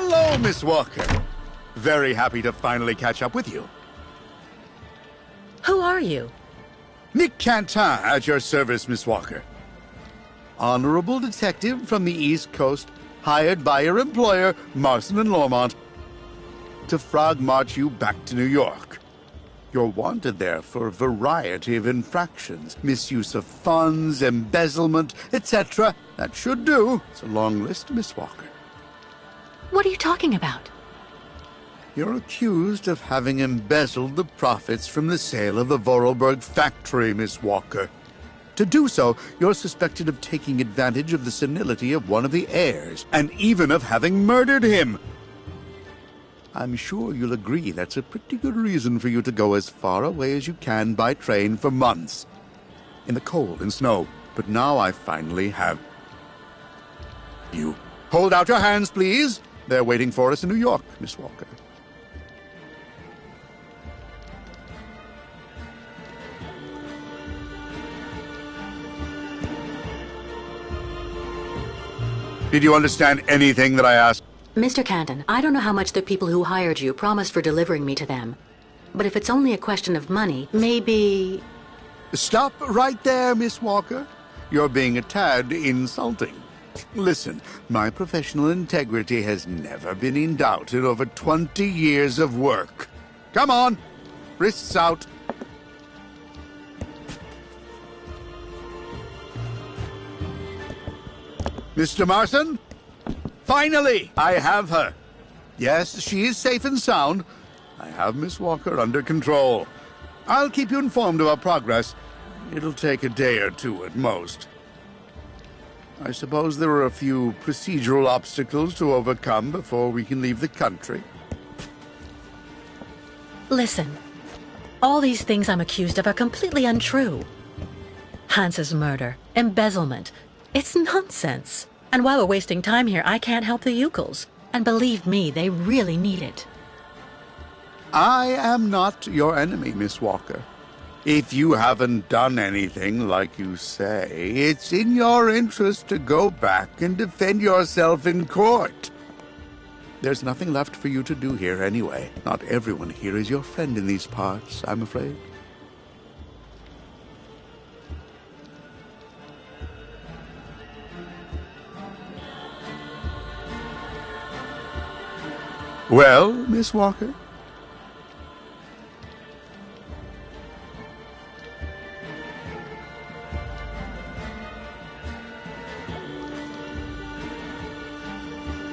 Hello, Miss Walker. Very happy to finally catch up with you. Who are you? Nick Cantin at your service, Miss Walker. Honorable detective from the East Coast, hired by your employer, Marston and Lormont, to frog march you back to New York. You're wanted there for a variety of infractions, misuse of funds, embezzlement, etc. That should do. It's a long list, Miss Walker. What are you talking about? You're accused of having embezzled the profits from the sale of the Vorarlberg factory, Miss Walker. To do so, you're suspected of taking advantage of the senility of one of the heirs, and even of having murdered him. I'm sure you'll agree that's a pretty good reason for you to go as far away as you can by train for months. In the cold and snow. But now I finally have you. Hold out your hands, please. They're waiting for us in New York, Miss Walker. Did you understand anything that I asked? Mr. Canton, I don't know how much the people who hired you promised for delivering me to them. But if it's only a question of money, maybe... Stop right there, Miss Walker. You're being a tad insulting. Listen, my professional integrity has never been in doubt in over 20 years of work. Come on, wrists out. Mr. Marston? Finally, I have her. Yes, she is safe and sound. I have Miss Walker under control. I'll keep you informed of our progress. It'll take a day or two at most. I suppose there are a few procedural obstacles to overcome before we can leave the country. Listen, all these things I'm accused of are completely untrue. Hans's murder, embezzlement, it's nonsense. And while we're wasting time here, I can't help the Ukels. And believe me, they really need it. I am not your enemy, Miss Walker. If you haven't done anything like you say, it's in your interest to go back and defend yourself in court. There's nothing left for you to do here anyway. Not everyone here is your friend in these parts, I'm afraid. Well, Miss Walker?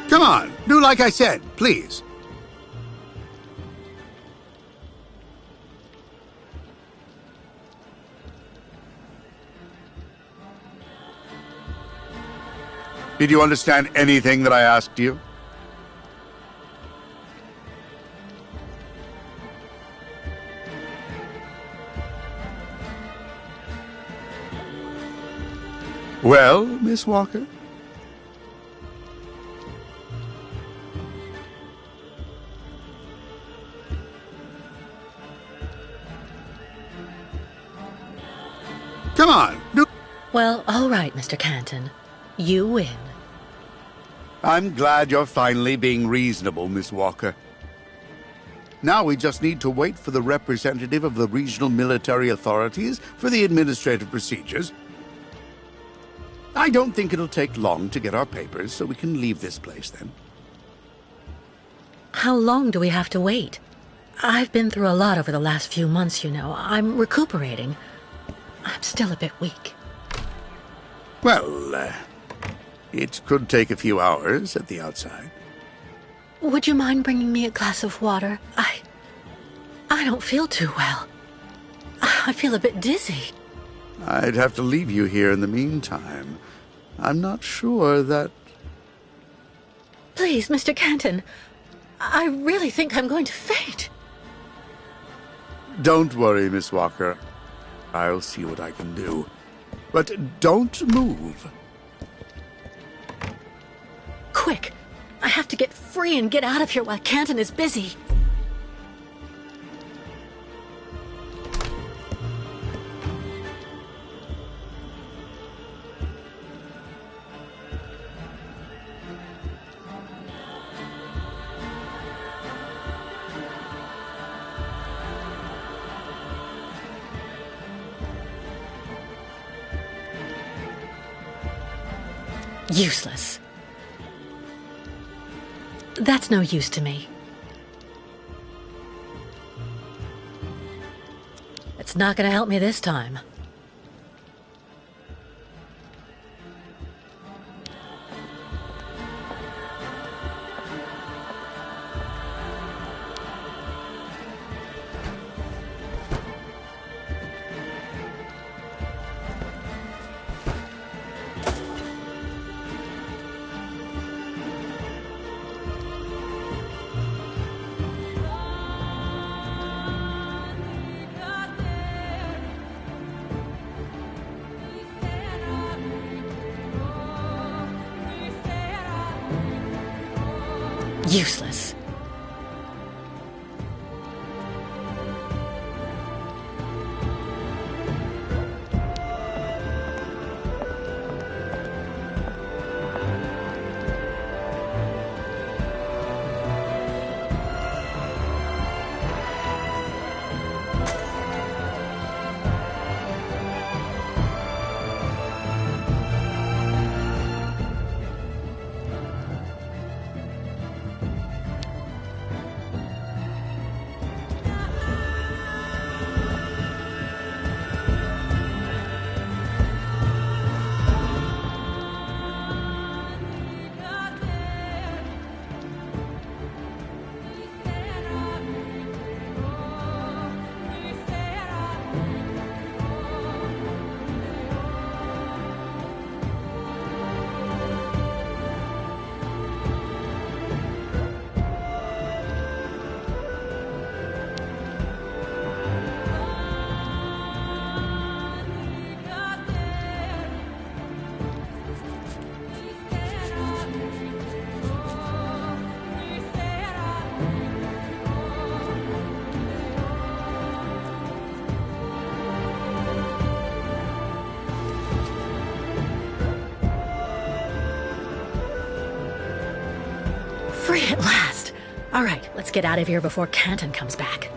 Come on, do like I said, please. Did you understand anything that I asked you? Well, Miss Walker? Come on, do... Well, all right, Mr. Canton. You win. I'm glad you're finally being reasonable, Miss Walker. Now we just need to wait for the representative of the regional military authorities for the administrative procedures. I don't think it'll take long to get our papers, so we can leave this place then. How long do we have to wait? I've been through a lot over the last few months, you know. I'm recuperating. I'm still a bit weak. Well, it could take a few hours at the outside. Would you mind bringing me a glass of water? I don't feel too well. I feel a bit dizzy. I'd have to leave you here in the meantime. I'm not sure that... Please, Mr. Canton. I really think I'm going to faint. Don't worry, Miss Walker. I'll see what I can do. But don't move. Quick! I have to get free and get out of here while Canton is busy. Useless. That's no use to me. It's not gonna help me this time. Useless. Free at last. All right, let's get out of here before Canton comes back.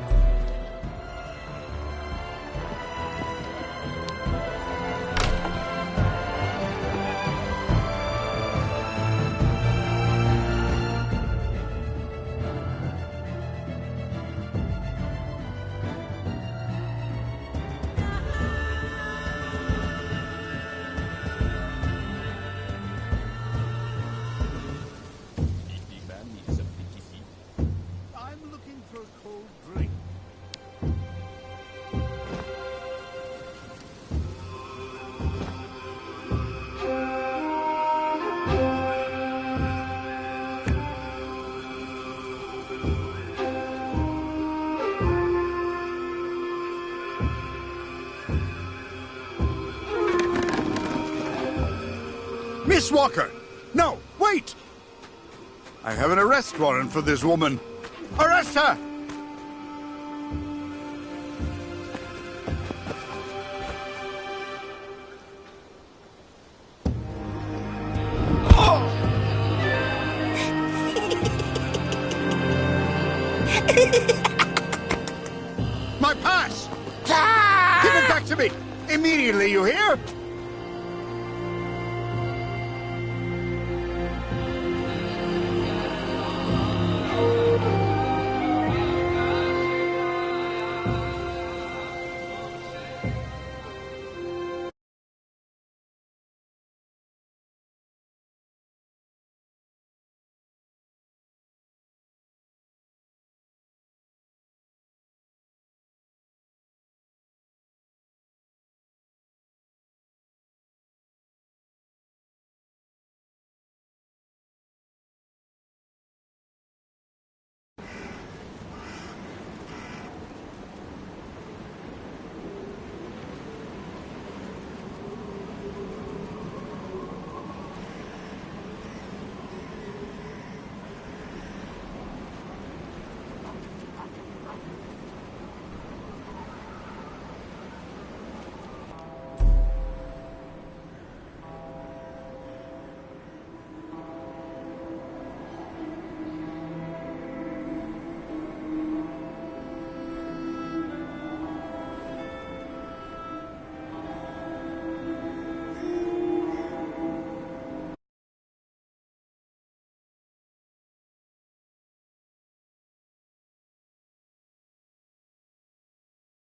I'm looking for a cold drink. Miss Walker! No, wait! I have an arrest warrant for this woman. Arrest her! My pass! Give it back to me! Immediately, you hear?